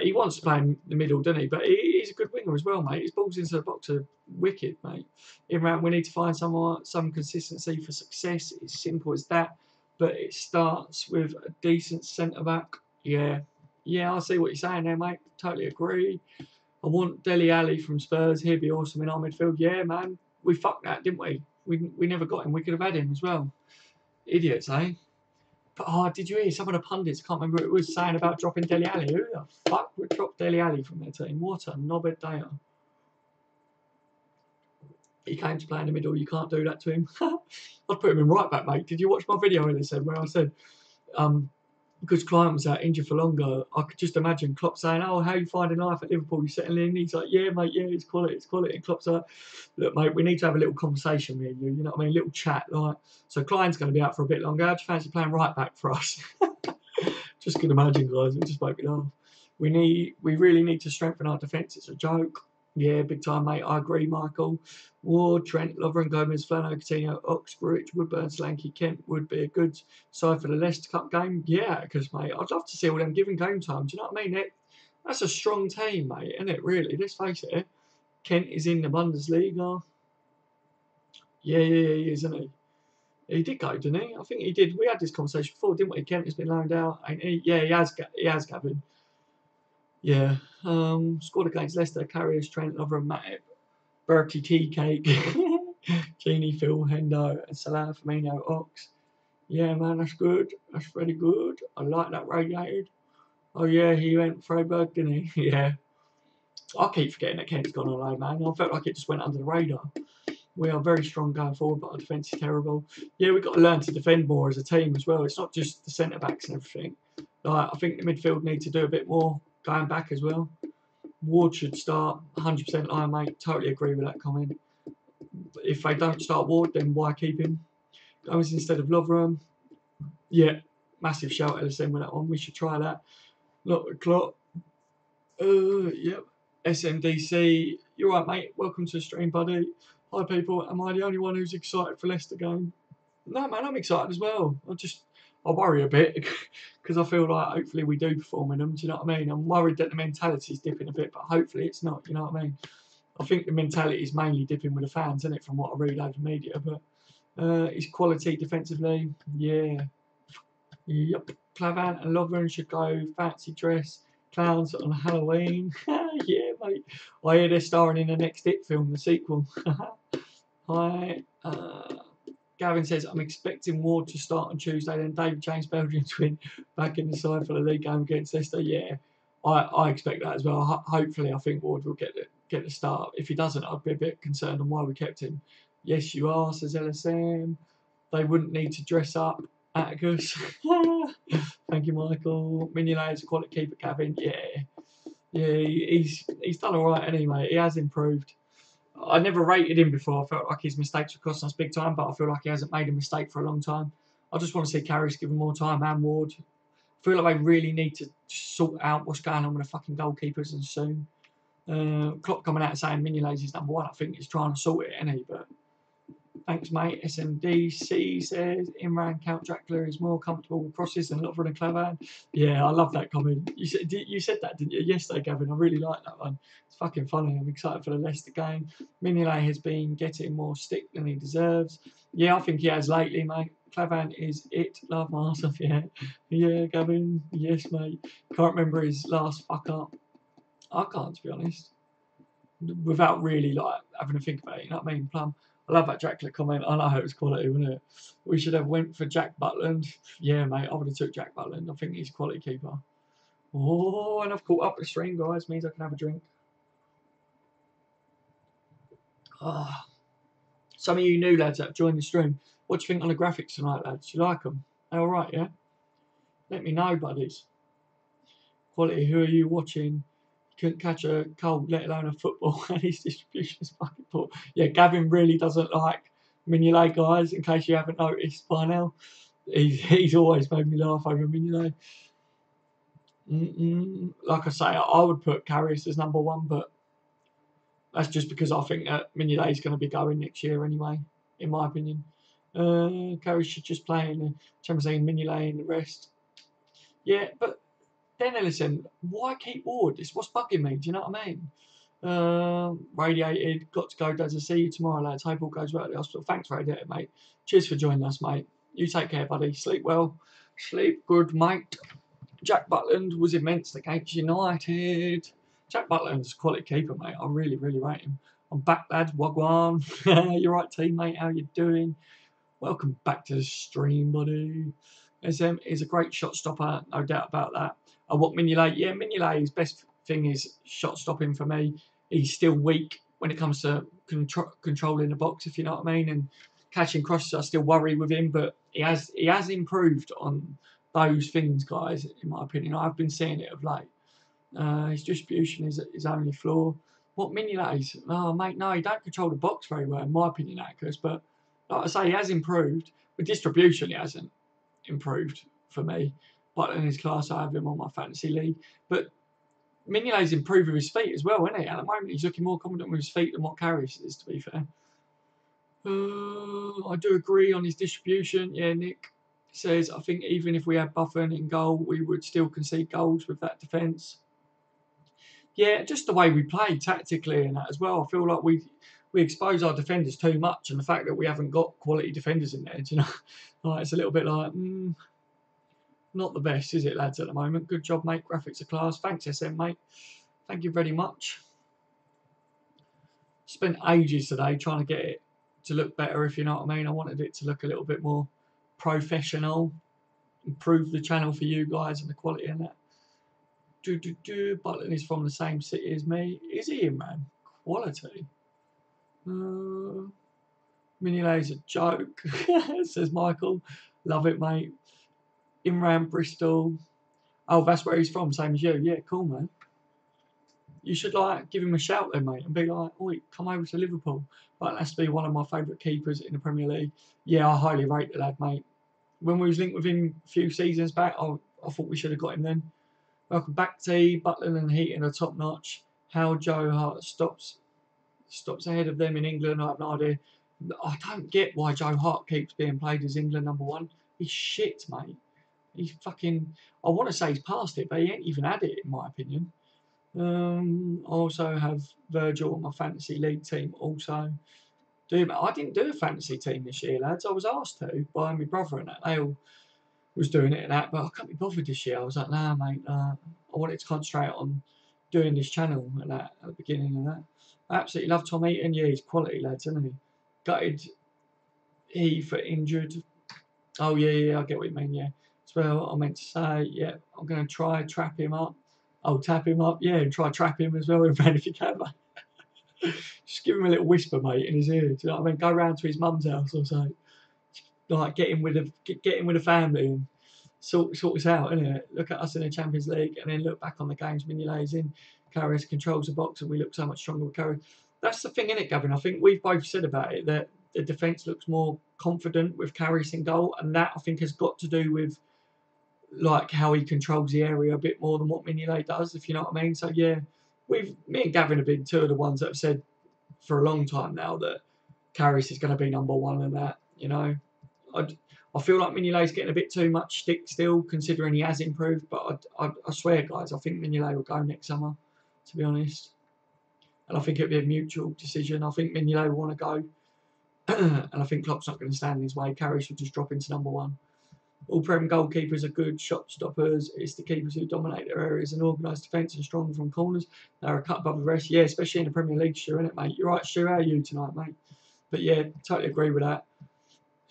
S2: He wants to play in the middle, doesn't he? But he's a good winger as well, mate. His balls into the box are wicked, mate. Imran, we need to find some consistency for success. It's simple as that. But it starts with a decent centre-back. Yeah, I see what you're saying there, mate. Totally agree. I want Dele Alli from Spurs. He'd be awesome in our midfield. Yeah, man. We fucked that, didn't we? We never got him. We could have had him as well. Idiots, eh? But, did you hear some of the pundits? Can't remember what it was saying about dropping Dele Alli. Who the fuck would drop Dele Alli from their team? What a knobhead they are. He came to play in the middle. You can't do that to him. I'd put him in right back, mate. Did you watch my video where I said, because Client was out injured for longer, I could just imagine Klopp saying, "Oh, how are you finding life at Liverpool? You settling in?" He's like, "Yeah, mate, yeah, it's quality, it's quality." And Klopp's like, "Look, mate, we need to have a little conversation with you, you know what I mean? A little chat, like." So Klein's going to be out for a bit longer. How do you fancy playing right back for us? Just can imagine, guys. It just make me laugh. We really need to strengthen our defence. It's a joke. Yeah, big time, mate. I agree, Michael. Ward, Trent, Lovren, Gomez, Flano, Coutinho, Ox, Grich, Woodburn, Slanky, Kent would be a good side for the Leicester Cup game. Yeah, because, mate, I'd love to see all them given game time. Do you know what I mean? That's a strong team, mate, isn't it, really? Let's face it. Kent is in the Bundesliga. Yeah, he is, isn't he? He did go, didn't he? I think he did. We had this conversation before, didn't we? Kent has been loaned out. Yeah, he has, Gavin. Yeah. Scored against Leicester, Carriers, Trent, Lovren, Matip, Berkeley Tea Cake, Genie, Phil, Hendo, and Salah, Firmino, Ox. Yeah, man, that's good. That's very good. I like that radiated. Oh, yeah, he went Freiburg, didn't he? Yeah. I keep forgetting that Kent's gone all over, man. I felt like it just went under the radar. We are very strong going forward, but our defence is terrible. Yeah, we've got to learn to defend more as a team as well. It's not just the centre-backs and everything. Like, I think the midfield need to do a bit more going back as well. Ward should start 100% line, mate. Totally agree with that comment. If they don't start Ward, then why keep him? Gomez instead of Lovren. Yeah, massive shout LSM with that one. We should try that. Not the clock. Yep. SMDC. You're right, mate. Welcome to the stream, buddy. Hi, people. Am I the only one who's excited for Leicester game? No, man, I'm excited as well. I worry a bit because I feel like hopefully we do perform in them. Do you know what I mean? I'm worried that the mentality's dipping a bit, but hopefully it's not. You know what I mean? I think the mentality is mainly dipping with the fans, isn't it, from what I read over media. But is quality defensively? Yeah. Yep. Clavan and Lovren should go fancy dress clowns on Halloween. Yeah, mate. I hear they're starring in the next It film, the sequel. Hi. Gavin says, I'm expecting Ward to start on Tuesday, then David James Belgian twin back in the side for the league game against Leicester. Yeah, I expect that as well. Hopefully, I think Ward will get the start. If he doesn't, I'd be a bit concerned on why we kept him. Yes, you are, says LSM. They wouldn't need to dress up. Atticus. Thank you, Michael. Mignolet is a quality keeper, Gavin. Yeah, he's done all right anyway. He has improved. I never rated him before. I felt like his mistakes were costing us big time, but I feel like he hasn't made a mistake for a long time. I just want to see Carrius give him more time and Ward. I feel like they really need to sort out what's going on with the fucking goalkeepers and soon. Klopp coming out and saying Mignolet is number one. I think he's trying to sort it, isn't he? But thanks, mate. SMDC says Imran Count Dracula is more comfortable with crosses than Lovren and Clavan. Yeah, I love that comment. You said that, didn't you, yesterday, Gavin? I really like that one. It's fucking funny. I'm excited for the Leicester game. Mignolet has been getting more stick than he deserves. Yeah, I think he has lately, mate. Clavan is it. Love myself, yeah. Yeah, Gavin. Yes, mate. Can't remember his last fuck up. I can't, to be honest. without really like having to think about it. You know what I mean? Plum. I love that Jack comment. I know it was quality, wasn't it? We should have went for Jack Butland. Yeah, mate, I would have took Jack Butland. I think he's a quality keeper. Oh, and I've caught up the stream, guys. Means I can have a drink. Oh. Some of you new lads that have joined the stream, what do you think on the graphics tonight, lads? Do you like them? They're all right, yeah? Let me know, buddies. Quality, who are you watching? Couldn't catch a cold, let alone a football, and his distribution is fucking poor. Yeah, Gavin really doesn't like Mignolet, guys, in case you haven't noticed by now. He's always made me laugh over Mignolet. Like I say, I would put Karius as number one, but that's just because I think that Mignolet is going to be going next year anyway, in my opinion. Karius should just play in the Champions League, Mignolet and the rest. Yeah, but then listen, why keep Ward? It's what's bugging me. Do you know what I mean? Radiated, got to go. Does I see you tomorrow, lads? Hope all goes well at the hospital. Thanks, Radiated, mate. Cheers for joining us, mate. You take care, buddy. Sleep well. Sleep good, mate. Jack Butland was immense against United. Jack Butland's a quality keeper, mate. I really, really rate him. I'm back, lads. Wagwan. You're right, teammate. How you doing? Welcome back to the stream, buddy. He's a great shot stopper, no doubt about that. I want Mignolet. Yeah, Mignolet's best thing is shot stopping for me. He's still weak when it comes to controlling the box, if you know what I mean, and catching crosses. I still worry with him, but he has improved on those things, guys. In my opinion, I've been seeing it of late. His distribution is his only flaw. What Mignolet is? Oh, mate, no, he don't control the box very well, in my opinion, Akers. But like I say, he has improved. With distribution, he hasn't improved for me. But in his class, I have him on my fantasy league. But Mignolet's improved with his feet as well, isn't he? At the moment, he's looking more confident with his feet than what Karius is, to be fair. I do agree on his distribution. Yeah, Nick says, I think even if we had Buffon in goal, we would still concede goals with that defence. Yeah, just the way we play tactically and that as well. I feel like we expose our defenders too much, and the fact that we haven't got quality defenders in there, do you know, like it's a little bit like not the best, is it, lads? At the moment, good job, mate. Graphics are class. Thanks, SM, mate. Thank you very much. Spent ages today trying to get it to look better, if you know what I mean. I wanted it to look a little bit more professional, improve the channel for you guys and the quality in that. Butland is from the same city as me. Is he, man? Quality. Mignolet's a joke, says Michael. Love it, mate. Imran, Bristol. Oh, that's where he's from, same as you. Yeah, cool, man. You should like give him a shout then, mate, and be like, "Oi, come over to Liverpool." But that's to be one of my favourite keepers in the Premier League. Yeah, I highly rate the lad, mate. When we was linked with him a few seasons back, I thought we should have got him then. Welcome back, T. Butland and Heaton are top notch. How Joe Hart stops ahead of them in England, I have no idea. I don't get why Joe Hart keeps being played as England number one. He's shit, mate. He's fucking. I want to say he's past it, but he ain't even had it, in my opinion. I also have Virgil on my fantasy league team. Also, I didn't do a fantasy team this year, lads. I was asked to by my brother and that. They all was doing it and that, but I can't be bothered this year. I was like, nah, mate. I wanted to concentrate on doing this channel and that at the beginning and that. I absolutely love Tom Eaton. Yeah, he's quality, lads, isn't he? Gutted he for injured. Oh, yeah, I get what you mean, yeah. As well, I meant to say, yeah, I'm going to try trap him up. I'll tap him up, yeah, and try trap him as well, if you can, mate. Just give him a little whisper, mate, in his ear. Do you know what I mean? Go round to his mum's house or something. Like, get in with the family and sort us out, innit? Look at us in the Champions League and then look back on the games Mignolet's in. Karius controls the box and we look so much stronger with Karius. That's the thing, innit, Gavin? I think we've both said about it that the defence looks more confident with Karius in goal, and that I think has got to do with like how he controls the area a bit more than what Mignolet does, if you know what I mean. So yeah, me and Gavin have been two of the ones that have said for a long time now that Karius is going to be number one and that, you know. I feel like Mignolet's getting a bit too much stick still, considering he has improved. But I swear, guys, I think Mignolet will go next summer, to be honest. And I think it'll be a mutual decision. I think Mignolet will want to go. And I think Klopp's not going to stand in his way. Karius will just drop into number one. All Prem goalkeepers are good shot stoppers. It's the keepers who dominate their areas and organise defence and strong from corners. They're a cut above the rest. Yeah, especially in the Premier League, Stu, isn't it, mate? You're right, Stu. How are you tonight, mate? But yeah, totally agree with that.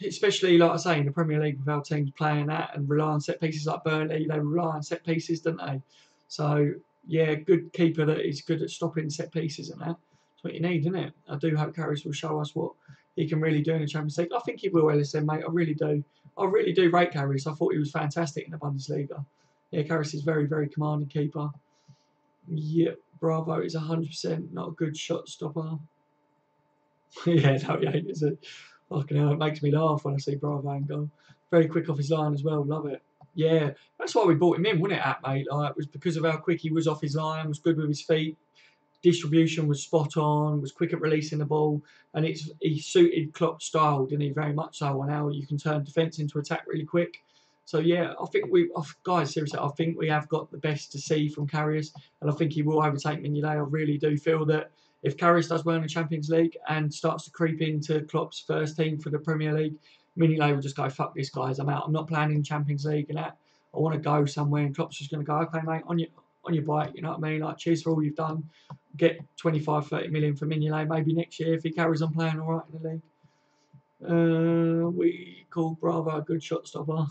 S2: Especially, like I say, in the Premier League with our teams playing that and rely on set pieces like Burnley, they rely on set pieces, don't they? So, yeah, good keeper that is good at stopping set pieces and that. That's what you need, isn't it? I do hope Karius will show us what he can really do in the Champions League. I think he will, LSM, mate. I really do. I really do rate Karius. I thought he was fantastic in the Bundesliga. Yeah, Karius is very, very commanding keeper. Yeah, Bravo is 100% not a good shot stopper. Yeah, no, he ain't, is it? Fucking hell, it makes me laugh when I see Bravo and go. Very quick off his line as well, love it. Yeah, that's why we brought him in, wasn't it, mate? Like, it was because of how quick he was off his line, was good with his feet, distribution was spot on, was quick at releasing the ball, and he suited Klopp's style, didn't he? Very much so, on how you can turn defence into attack really quick. So yeah, I think guys, seriously, I think we have got the best to see from Karius, and I think he will overtake Mignolet. I really do feel that if Karius does well in the Champions League and starts to creep into Klopp's first team for the Premier League, Mignolet will just go, fuck this, guys, I'm out. I'm not playing in Champions League and that. I want to go somewhere, and Klopp's just going to go, okay, mate, on your bike, you know what I mean? Like, cheers for all you've done. Get 25, 30 million for Mignolet maybe next year if he carries on playing all right in the league. We call Bravo a good shot stopper.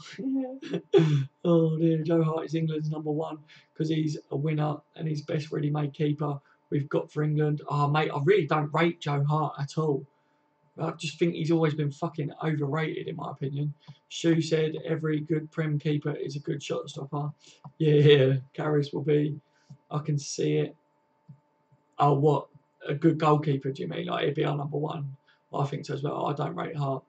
S2: Oh dear, Joe Hart is England's #1 because he's a winner and he's best ready-made keeper we've got for England. Oh mate, I really don't rate Joe Hart at all. I just think he's always been fucking overrated in my opinion. Shu said every good Prem keeper is a good shot stopper. Yeah, Karius will be. I can see it. Oh, what? A good goalkeeper, do you mean? Like, he'd be our #1? I think so as well. I don't rate Hart.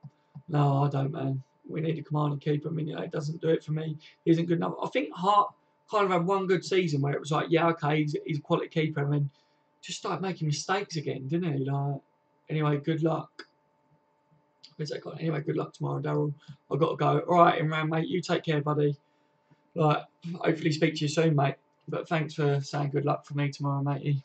S2: No, I don't, man. We need a commanding keeper. I mean, it doesn't do it for me. He isn't good enough. I think Hart kind of had one good season where it was like, yeah, okay, he's a quality keeper. And then just started making mistakes again, didn't he? Like, anyway, good luck. Where's that gone? Anyway, good luck tomorrow, Daryl. I've got to go. All right, Imran, mate. You take care, buddy. Like, hopefully speak to you soon, mate. But thanks for saying good luck for me tomorrow, matey.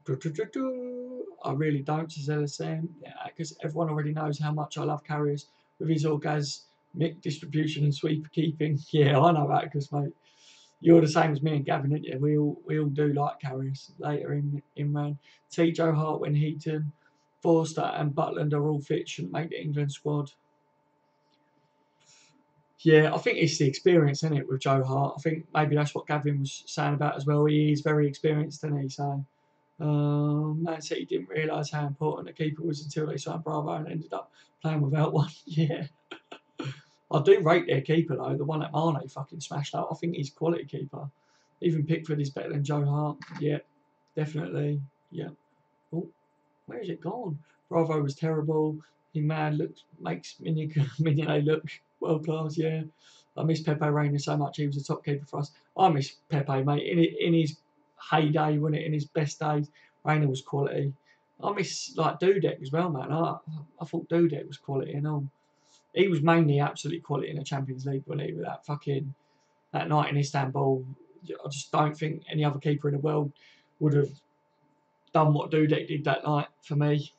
S2: I really don't, says LSM. Yeah, because everyone already knows how much I love Karius with his orgasmic distribution and sweeper keeping. Yeah, I know that, because mate, you're the same as me and Gavin, aren't you? We all do like Karius. Later in round, T. Joe Hart when Heaton, Forster and Butland are all fit, shouldn't make the England squad. Yeah, I think it's the experience, isn't it, with Joe Hart? I think maybe that's what Gavin was saying about as well. He is very experienced, isn't he? So. Man City didn't realise how important a keeper was until they signed Bravo and ended up playing without one. Yeah. I do rate their keeper though, the one that Mane fucking smashed out. I think he's quality keeper. Even Pickford is better than Joe Hart. Yeah, definitely. Yeah. Oh, where is it gone? Bravo was terrible. He makes Mignolet look world class. Yeah. I miss Pepe Reina so much. He was a top keeper for us. I miss Pepe, mate. In his heyday, wasn't it? In his best days, Reina was quality. I miss like Dudek as well, man. I thought Dudek was quality and all. He was mainly absolute quality in the Champions League, wasn't he? With that night in Istanbul, I just don't think any other keeper in the world would have done what Dudek did that night for me.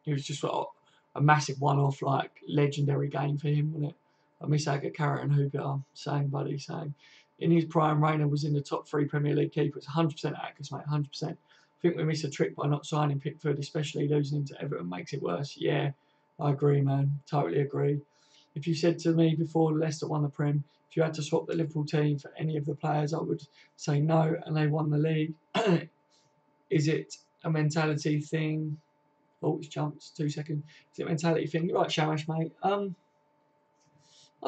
S2: It was just a massive one-off, like legendary game for him, wasn't it? I miss Aga Carrot and Hooper. Same, buddy, same. In his prime, Reina was in the top 3 Premier League keepers. 100% accuracy, mate, 100%. I think we missed a trick by not signing Pickford, especially losing him to Everton makes it worse. Yeah, I agree, man. Totally agree. If you said to me before Leicester won the Prem, if you had to swap the Liverpool team for any of the players, I would say no, and they won the league. Is it a mentality thing? Oh, it's jumped 2 seconds. Is it a mentality thing? You're right, Shamash, mate. I don't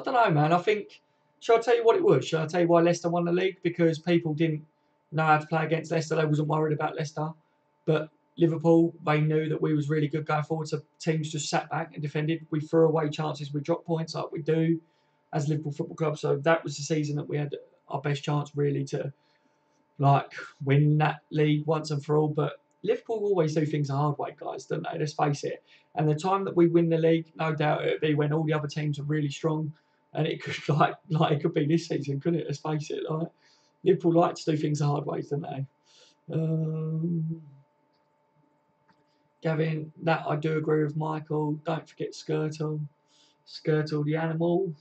S2: know, man. I think. Shall I tell you what it was? Shall I tell you why Leicester won the league? Because people didn't know how to play against Leicester. They wasn't worried about Leicester. But Liverpool, they knew that we was really good going forward. So teams just sat back and defended. We threw away chances. We dropped points like we do as Liverpool Football Club. So that was the season that we had our best chance really to like win that league once and for all. But Liverpool always do things the hard way, guys, don't they? Let's face it. And the time that we win the league, no doubt it'll be when all the other teams are really strong. And it could like it could be this season, couldn't it? Let's face it. Like Liverpool like to do things the hard ways, don't they? Gavin, that I do agree with Michael. Don't forget Skirtle. Skirtle the animal.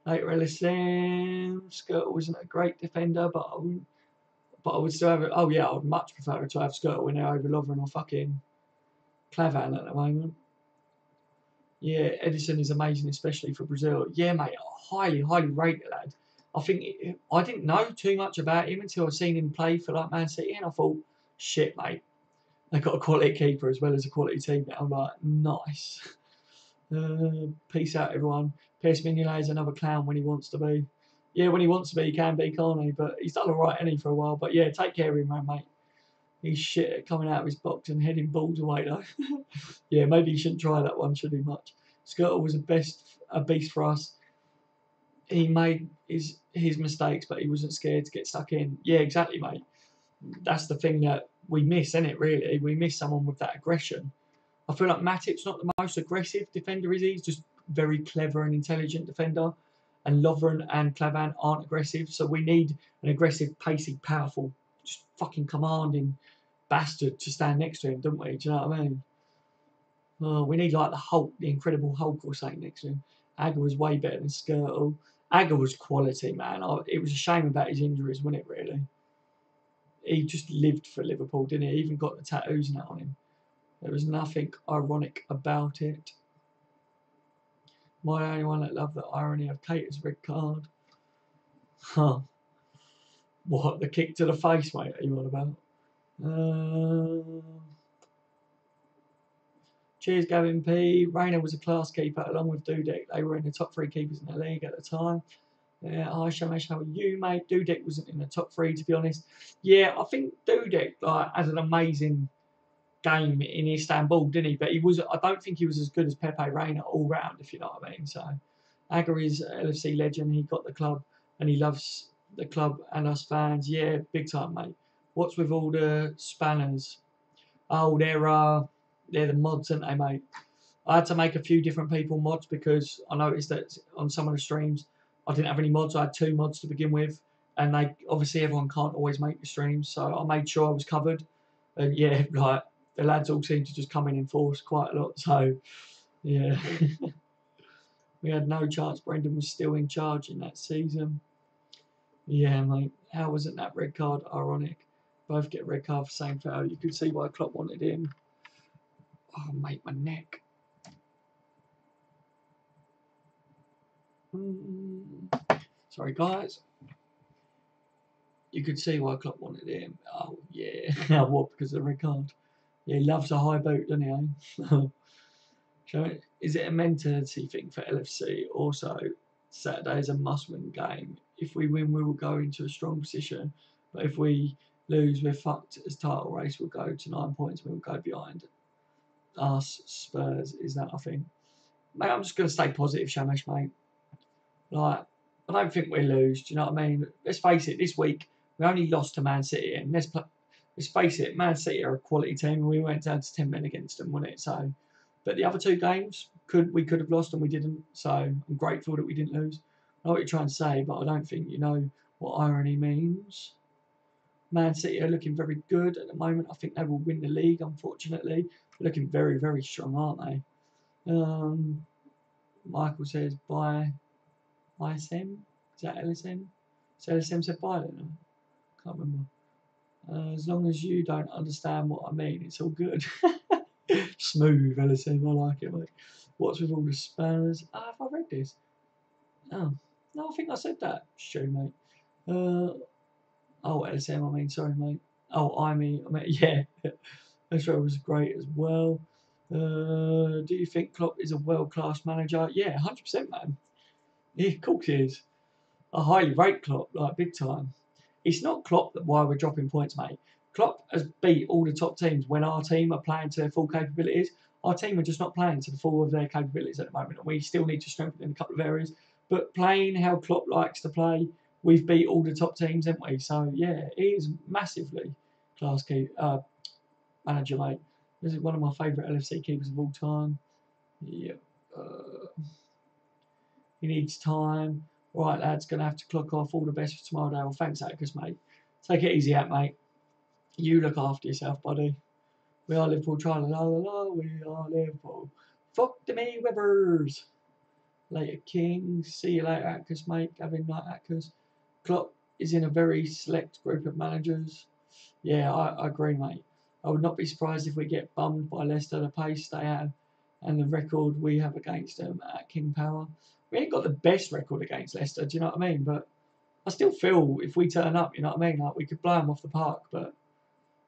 S2: Later LSM. Skirtle wasn't a great defender, but I would still have it. Oh yeah, I would much prefer to have Skirtle in there over Lovren or fucking Clavan at the moment. Yeah, Edison is amazing, especially for Brazil. Yeah, mate, highly rated lad. I think I didn't know too much about him until I seen him play for like Man City, and I thought, shit, mate, they got a quality keeper as well as a quality team. I'm like, nice. Peace out, everyone. Piers Mignolet is another clown when he wants to be. Yeah, when he wants to be, he can be, can't he? But he's done all right, any for a while. But yeah, take care of him, man, mate. He's shit at coming out of his box and heading balls away, though. Yeah, maybe he shouldn't try that one, should he, much? Skirtle was a beast for us. He made his mistakes, but he wasn't scared to get stuck in. Yeah, exactly, mate. That's the thing that we miss, isn't it, really? We miss someone with that aggression. I feel like Matip's not the most aggressive defender, is he? He's just very clever and intelligent defender. And Lovren and Clavan aren't aggressive, so we need an aggressive, pacey, powerful, just fucking commanding bastard to stand next to him, don't we? Do you know what I mean? Oh, we need like the Hulk, the Incredible Hulk or something next to him. Agger was way better than Skirtle. Agger was quality, man. It was a shame about his injuries, wasn't it, really? He just lived for Liverpool, didn't he? He even got the tattoos now on him. There was nothing ironic about it. My only one that loved the irony of Cater's red card. Huh. What, the kick to the face, mate, are you on about? Cheers, Gavin P. Rayner was a class keeper along with Dudek. They were in the top 3 keepers in the league at the time. Yeah, hi Shamesh, how are you, mate? Dudek wasn't in the top 3, to be honest. Yeah, I think Dudek has an amazing game in Istanbul, didn't he? But I don't think he was as good as Pepe Reina all round, if you know what I mean. So Agger is LFC legend. He got the club and he loves the club and us fans. Yeah, big time, mate. What's with all the spanners? Oh, they're the mods, aren't they, mate? I had to make a few different people mods because I noticed that on some of the streams I didn't have any mods. I had 2 mods to begin with, and they obviously everyone can't always make the streams, so I made sure I was covered. And yeah, like the lads all seem to just come in force quite a lot. So yeah, we had no chance. Brendan was still in charge in that season. Yeah, mate. How wasn't that red card ironic? Both get red card for same foul. You could see why Klopp wanted him. Oh, mate, my neck. Sorry, guys. You could see why Klopp wanted him. Oh, yeah. What? Because of the red card? Yeah, he loves a high boot, doesn't he? Is it a mentality thing for LFC? Also, Saturday is a must-win game. If we win, we will go into a strong position. But if we lose, we're fucked as title race. We'll go to 9 points. We'll go behind us, Spurs. Is that, I think? Mate, I'm just going to stay positive, Shamesh, mate. Like, I don't think we'll lose. Do you know what I mean? Let's face it, this week we only lost to Man City, and let's face it, Man City are a quality team, and we went down to 10 men against them, wasn't it? So, but the other 2 games we could have lost and we didn't. So I'm grateful that we didn't lose. I know what you're trying to say, but I don't think you know what irony means. Man City are looking very good at the moment. I think they will win the league. Unfortunately, they're looking very strong, aren't they? Michael says bye. ISM? Is that LSM? So LSM said bye then? Can't remember. As long as you don't understand what I mean, it's all good. Smooth LSM, I like it, mate. What's with all the spanners? Have I read this? Oh, no, I think I said that. Show, mate. Oh, LSM, I mean, sorry, mate. Oh, I mean, yeah. That's right, was great as well. Do you think Klopp is a world-class manager? Yeah, 100%, man. Yeah, of course he is. I highly rate Klopp, like big time. It's not Klopp that why we're dropping points, mate. Klopp has beat all the top teams when our team are playing to their full capabilities. Our team are just not playing to the full of their capabilities at the moment, and we still need to strengthen in a couple of areas. But playing how Klopp likes to play, we've beat all the top teams, haven't we? So yeah, he is massively class manager, mate. This is one of my favourite LFC keepers of all time. Yeah. He needs time. Right, lads, going to have to clock off. All the best for tomorrow, Dale. Thanks, Atticus, mate. Take it easy out, mate. You look after yourself, buddy. We are Liverpool, la la la. We are Liverpool. Fuck the me Webbers. later, King. See you later, Atkins, mate. Gavin Knight, Atkins. Klopp is in a very select group of managers. Yeah, I agree, mate. I would not be surprised if we get bummed by Leicester, the pace they have and the record we have against them at King Power. We ain't got the best record against Leicester, do you know what I mean? But I still feel if we turn up, you know what I mean? Like, we could blow them off the park, but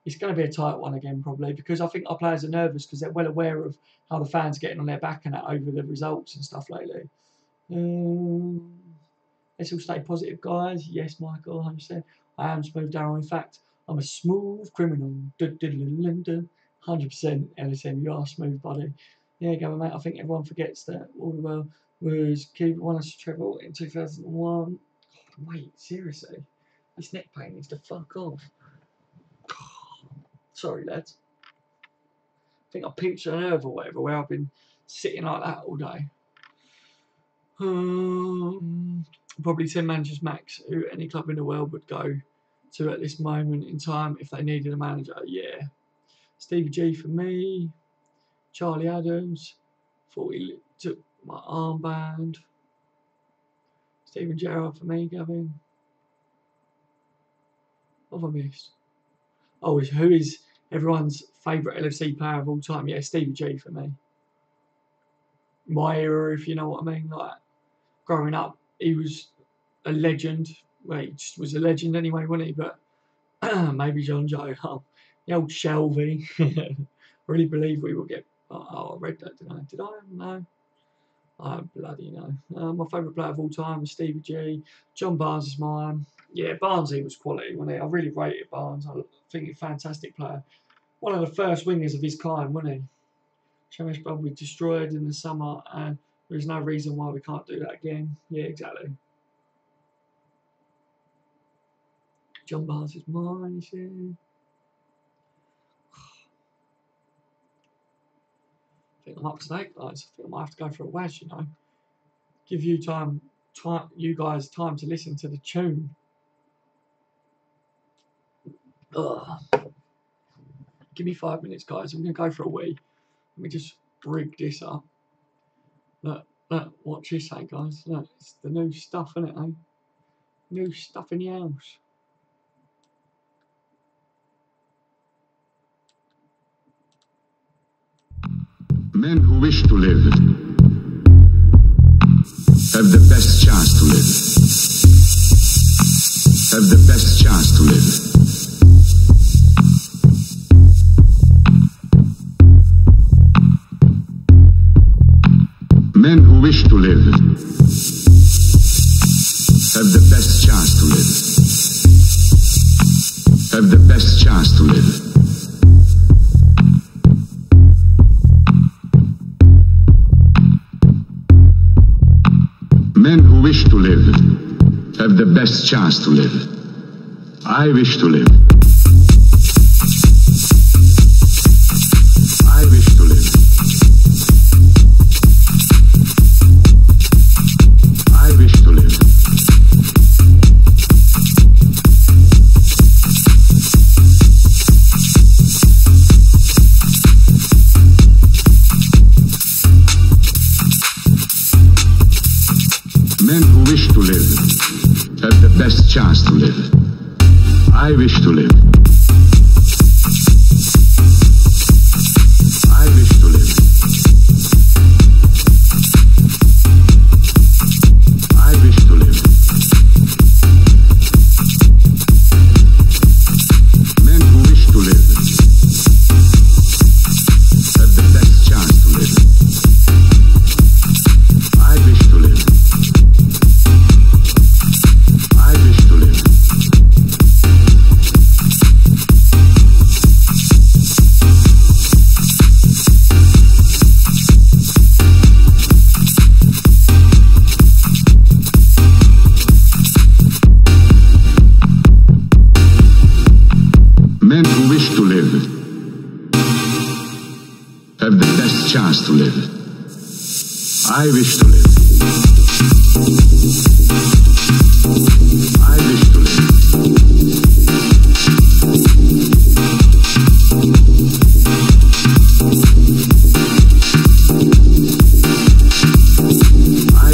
S2: it's going to be a tight one again, probably, because I think our players are nervous because they're well aware of how the fans are getting on their back and that over the results and stuff lately. Let's all stay positive, guys. Yes, Michael, 100%. I am smooth, Darryl. In fact, I'm a smooth criminal. 100% LSM. You are smooth, buddy. Yeah, Gavin, mate. I think everyone forgets that Alderweireld was won us treble in 2001. Oh, mate, seriously. This neck pain needs to fuck off. Sorry, lads. I think I pinched a nerve or whatever where I've been sitting like that all day. Probably 10 managers max who any club in the world would go to at this moment in time if they needed a manager. Yeah. Stevie G for me. Charlie Adams. Thought he took my armband. Steven Gerrard for me, Gavin. What have I missed? Oh, who is everyone's favourite LFC player of all time? Yeah, Stevie G for me. My era, if you know what I mean. Like, growing up, he was a legend. Well, he just was a legend anyway, wasn't he? But maybe John Joe. Oh, the old Shelby. I really believe we will get... Oh, I read that, didn't I? Did I? No. I don't bloody know. My favourite player of all time was Stevie G. John Barnes is mine. Yeah, Barnsley was quality, wasn't he? I really rated Barnes. I think he's a fantastic player. One of the first wingers of his kind, wasn't he? Championship we destroyed in the summer, and there's no reason why we can't do that again. Yeah, exactly. John Barnes is mine, you see. I think I'm up to date, guys. I think I might have to go for a wash, you know. Give you you guys time to listen to the tune. Ugh. Give me 5 minutes, guys. I'm going to go for a wee. Let me just rig this up. Look, watch this, hey, guys. Look, it's the new stuff, isn't it, eh? New stuff in the house.
S1: Men who wish to live have the best chance to live. Have the best chance to live. Men who wish to live have the best chance to live. Have the best chance to live. Men who wish to live have the best chance to live. I wish to live. I wish to live. I wish to live. Men who wish to live have the best chance to live. I wish to live. I wish to live. I wish to live. Men who wish to live have the best chance to live. I wish to live. I wish to live. Men who wish to live have the best chance to live. I wish to live. I wish to live. I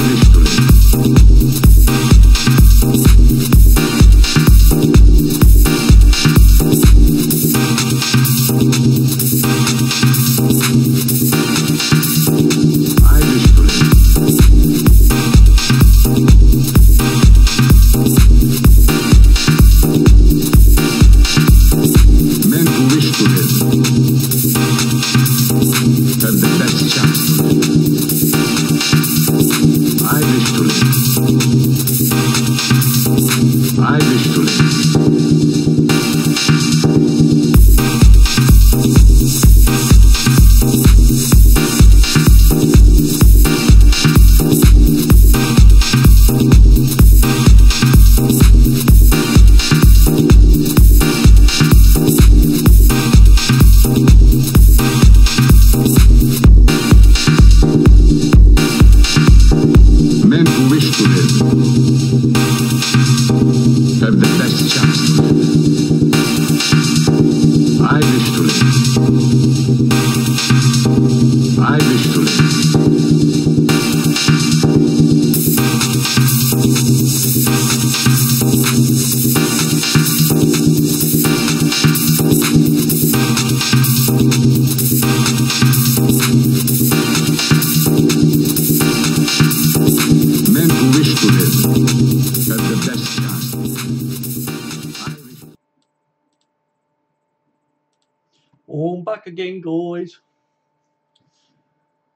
S2: back again, guys.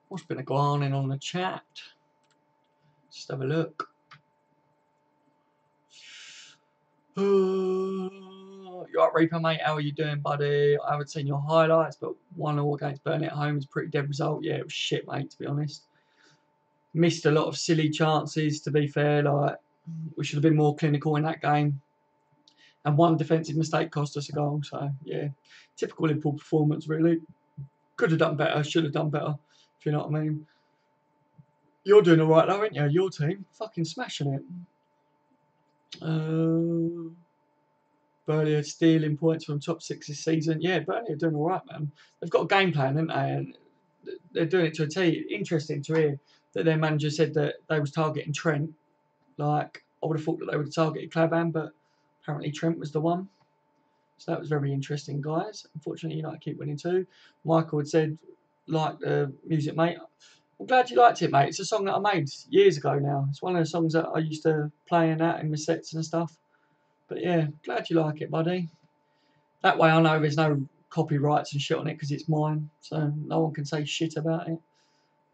S2: What's been going on the chat? Just have a look. You're right, Reaper, mate. How are you doing, buddy? I haven't seen your highlights, but 1-1 against Burnley at home is a pretty dead result. Yeah, it was shit, mate, to be honest. Missed a lot of silly chances, to be fair. Like, we should have been more clinical in that game. And one defensive mistake cost us a goal. So, yeah, typical Liverpool performance, really. Could have done better, should have done better, if you know what I mean. You're doing all right, though, aren't you? Your team. Fucking smashing it. Burnley are stealing points from top 6 this season. Yeah, Burnley are doing all right, man. They've got a game plan, haven't they? And they're doing it to a T. Interesting to hear that their manager said that they was targeting Trent. Like, I would have thought that they would have targeted Clavan, but apparently Trent was the one. So that was very interesting, guys. Unfortunately, United keep winning too. Michael had said, like the music, mate. I'm glad you liked it, mate. It's a song that I made years ago now. It's one of the songs that I used to play in my sets and stuff. But yeah, glad you like it, buddy. That way I know there's no copyrights and shit on it because it's mine. So no one can say shit about it.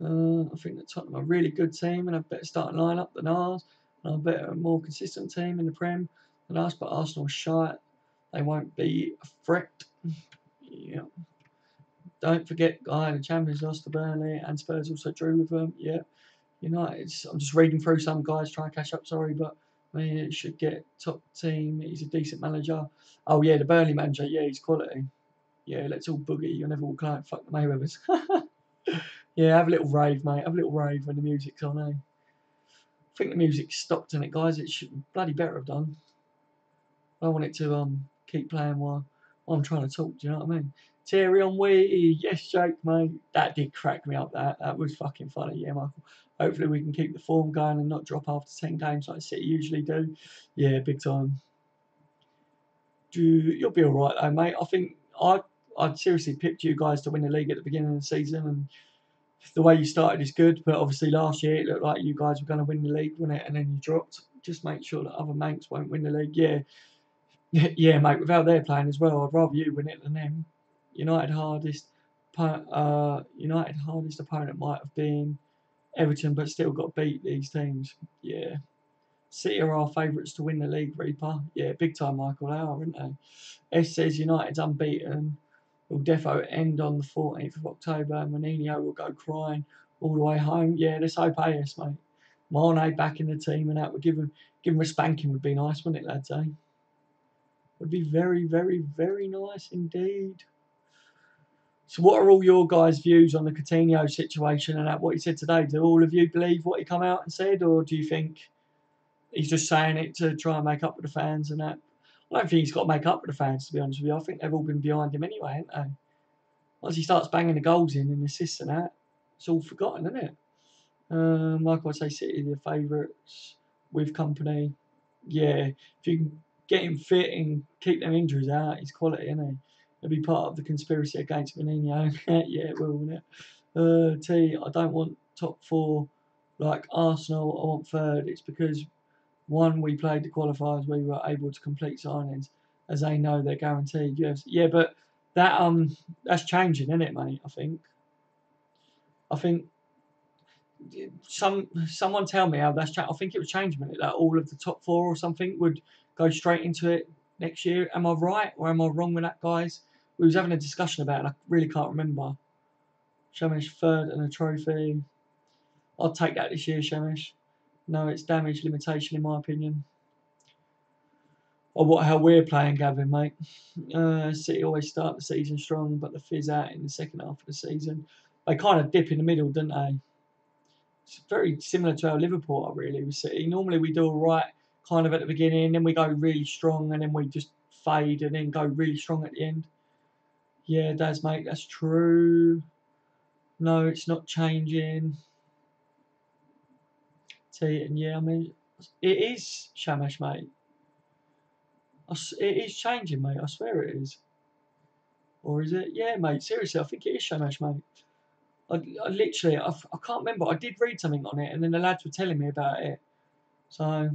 S2: I think that Tottenham are a really good team and a better starting lineup than ours. And a better, more consistent team in the Prem than us. But Arsenal are shite. They won't be a threat. Yeah. Don't forget, the Champions lost to Burnley and Spurs also drew with them. Yeah. United, I'm just reading through some guys trying to catch up, sorry, but I mean, it should get top team. He's a decent manager. Oh, yeah, the Burnley manager, yeah, he's quality. Yeah, let's all boogie. You'll never walk out. Fuck the Mayweathers. Yeah, have a little rave, mate. Have a little rave when the music's on, eh? I think the music stopped in it, guys. It should bloody better have done. I want it to keep playing while I'm trying to talk. Do you know what I mean? Terry on Wee, yes, Jake, mate. That did crack me up. That was fucking funny. Yeah, Michael. Hopefully we can keep the form going and not drop after 10 games like City usually do. Yeah, big time. You'll be all right though, mate. I think I'd seriously picked you guys to win the league at the beginning of the season, and the way you started is good. But obviously last year it looked like you guys were going to win the league, wasn't it? And then you dropped. Just make sure that other mates won't win the league. Yeah. Yeah, mate, without their playing as well, I'd rather you win it than them. United hardest opponent might have been Everton, but still got beat these teams. Yeah. City are our favourites to win the league, Reaper. Yeah, big time, Michael. They are, aren't they? S says United's unbeaten. Will defo end on the 14th of October, and Mourinho will go crying all the way home. Yeah, let's hope AS, mate. Mane back in the team and that would give him a spanking would be nice, wouldn't it, lads, eh? Would be very, very, very nice indeed. So what are all your guys' views on the Coutinho situation and what he said today? Do all of you believe what he come out and said, or do you think he's just saying it to try and make up with the fans and that? I don't think he's got to make up with the fans, to be honest with you. I think they've all been behind him anyway, haven't they? Once he starts banging the goals in and assists and that, it's all forgotten, isn't it? Like I say, City are the favourites with company. Yeah, if you can get him fit and keep them injuries out, he's quality, isn't he? He'll be part of the conspiracy against Mourinho. Yeah, it will, won't it? I don't want top 4 like Arsenal. I want third. It's because, one, we played the qualifiers, we were able to complete signings, as they know they're guaranteed. Yes. Yeah, but that's changing, isn't it, mate? I think someone tell me how that's changed. I think it was changing that all of the top 4 or something would go straight into it next year. Am I right or am I wrong with that, guys? We was having a discussion about it and I really can't remember. Shemesh third and a trophy. I'll take that this year, Shemesh. No, it's damage limitation in my opinion. Or how we're playing, Gavin, mate. City always start the season strong, but the fizz out in the second half of the season. They kind of dip in the middle, don't they? It's very similar to our Liverpool are really with City. Normally we do all right kind of at the beginning, then we go really strong, and then we just fade and then go really strong at the end. Yeah, Daz, mate, that's true. No, it's not changing. And yeah, I mean, it is, Shamash, mate. It is changing, mate. I swear it is. Or is it? Yeah, mate. Seriously, I think it is Shamash, mate. I literally, I can't remember. I did read something on it, and then the lads were telling me about it. So,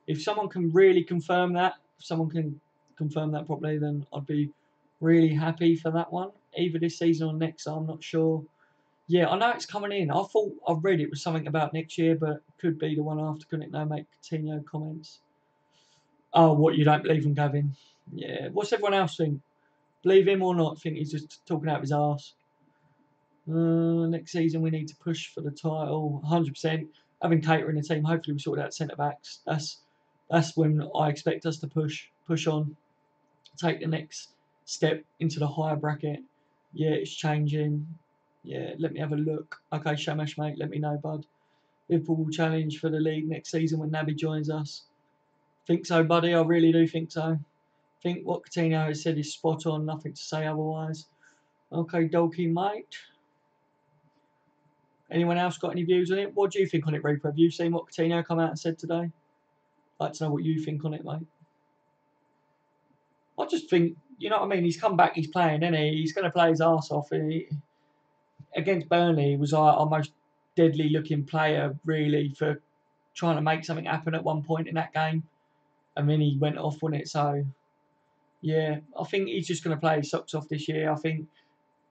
S2: if someone can really confirm that, if someone can confirm that properly, then I'd be Really happy for that one. Either this season or next, I'm not sure. Yeah, I know it's coming in. I thought I read it was something about next year, but could be the one after, couldn't it? No, mate. Coutinho comments. Oh, what, you don't believe in Gavin? Yeah. What's everyone else think? Believe him or not? Think he's just talking out of his arse? Next season we need to push for the title. 100%. Having Cater in the team, hopefully we sort out centre backs. That's when I expect us to push on, take the next step into the higher bracket. Yeah, it's changing. Yeah, let me have a look. Okay, Shamash, mate, let me know, bud. Liverpool will challenge for the league next season when Naby joins us. Think so, buddy. I really do think so. Think what Coutinho has said is spot on. Nothing to say otherwise. Okay, Dolky, mate. Anyone else got any views on it? What do you think on it, Reaper? Have you seen what Coutinho come out and said today? I'd like to know what you think on it, mate. I just think, you know what I mean? He's come back, he's playing, isn't he? He's going to play his arse off. Against Burnley, he was our most deadly looking player, really, for trying to make something happen at one point in that game. And then he went off on it. So, yeah, I think he's just going to play his socks off this year. I think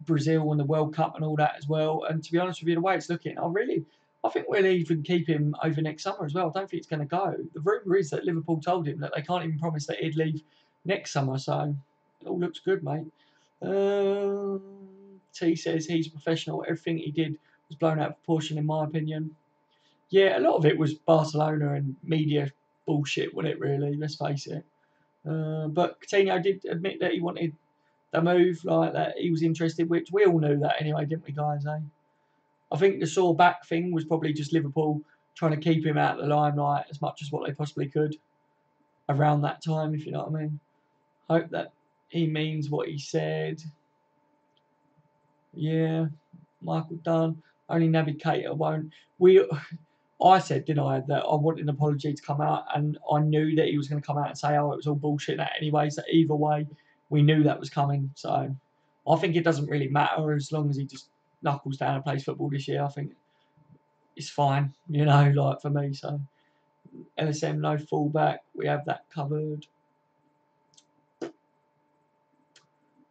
S2: Brazil and the World Cup and all that as well. And to be honest with you, the way it's looking, I think we'll even keep him over next summer as well. I don't think it's going to go. The rumour is that Liverpool told him that they can't even promise that he'd leave next summer. So it all looks good, mate. T says he's a professional. Everything he did was blown out of proportion, in my opinion. Yeah, a lot of it was Barcelona and media bullshit, wasn't it, really? Let's face it. But Coutinho did admit that he wanted the move, like that he was interested, which we all knew that anyway, didn't we, guys? Eh? I think the sore back thing was probably just Liverpool trying to keep him out of the limelight as much as what they possibly could around that time, if you know what I mean. Hope that he means what he said. Yeah, Michael Dunn. Only Naby Keita won't. I said, didn't I, that I wanted an apology to come out, and I knew that he was going to come out and say, oh, it was all bullshit that anyway. So either way, we knew that was coming. So I think it doesn't really matter as long as he just knuckles down and plays football this year. I think it's fine, you know, like for me. So LSM, no fullback. We have that covered. Are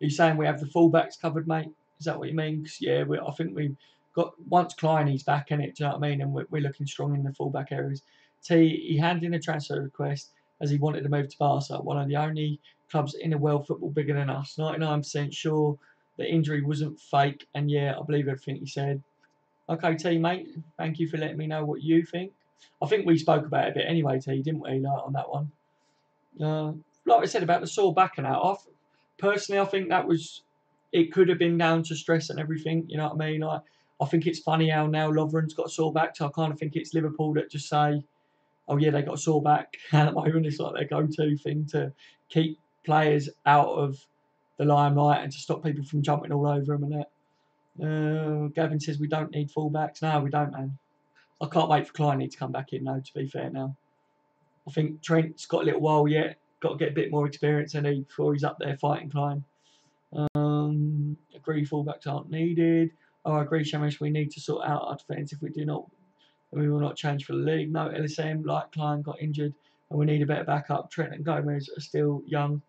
S2: you saying we have the fullbacks covered, mate? Is that what you mean? Cause, yeah, I think we've got, once Kleiny's back in it, do you know what I mean? And we're looking strong in the fullback areas. He handed in a transfer request as he wanted to move to Barca, one of the only clubs in the world football bigger than us. 99% sure the injury wasn't fake, and yeah, I believe everything he said. Okay, T, mate, thank you for letting me know what you think. I think we spoke about it a bit anyway, T, didn't we, like, on that one? Like I said about the sore back and that, personally, I think it could have been down to stress and everything, you know what I mean? Like, I think it's funny how now Lovren's got a sore back, so I kind of think it's Liverpool that just say, oh yeah, they got a sore back. At the moment, it's like their go-to thing to keep players out of the limelight and to stop people from jumping all over them and that. Gavin says we don't need fullbacks. No, we don't, man. I can't wait for Klein to come back in, though, to be fair now. I think Trent's got a little while yet. Got to get a bit more experience in him before he's up there fighting Klein. Agree fullbacks aren't needed. Oh, I agree, Shamish, we need to sort out our defence. If we do not, we will not change for the league. No, LSM, like Klein, got injured and we need a better backup. Trent and Gomez are still young.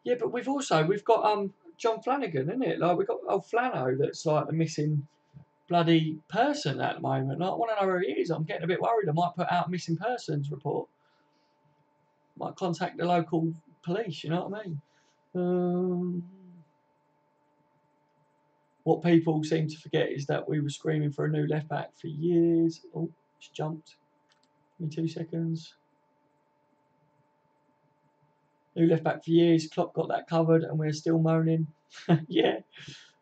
S2: Yeah, but we've got John Flanagan, isn't it? Like, we've got old Flano that's like the missing bloody person at the moment. Like, I want to know where he is. I'm getting a bit worried. I might put out a missing persons report. Might contact the local police, you know what I mean? What people seem to forget is that we were screaming for a new left back for years. Oh, it's jumped. Give me 2 seconds. New left back for years. Klopp got that covered, and we're still moaning. Yeah.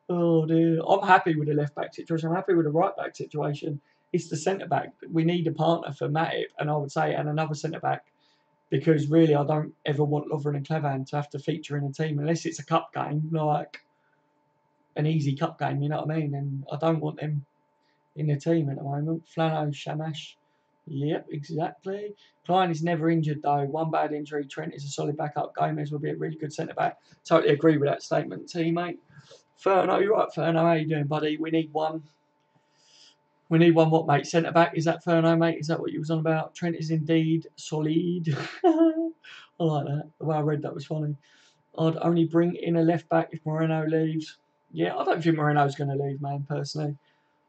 S2: Oh dear. I'm happy with the left back situation. I'm happy with the right back situation. It's the centre back. We need a partner for Matip, and I would say, and another centre back, because really I don't ever want Lovren and Clevan to have to feature in a team unless it's a cup game, like an easy cup game, you know what I mean? And I don't want them in the team at the moment. Flano, Shamash. Yep, exactly. Klein is never injured though. One bad injury. Trent is a solid backup. Gomez will be a really good centre back. Totally agree with that statement, teammate. Ferno, you're right, Ferno. How you doing, buddy? We need one. We need one what, mate? Centre back? Is that Ferno, mate? Is that what you was on about? Trent is indeed solid. I like that. The way I read that was funny. I'd only bring in a left back if Moreno leaves. Yeah, I don't think Moreno's going to leave, man, personally.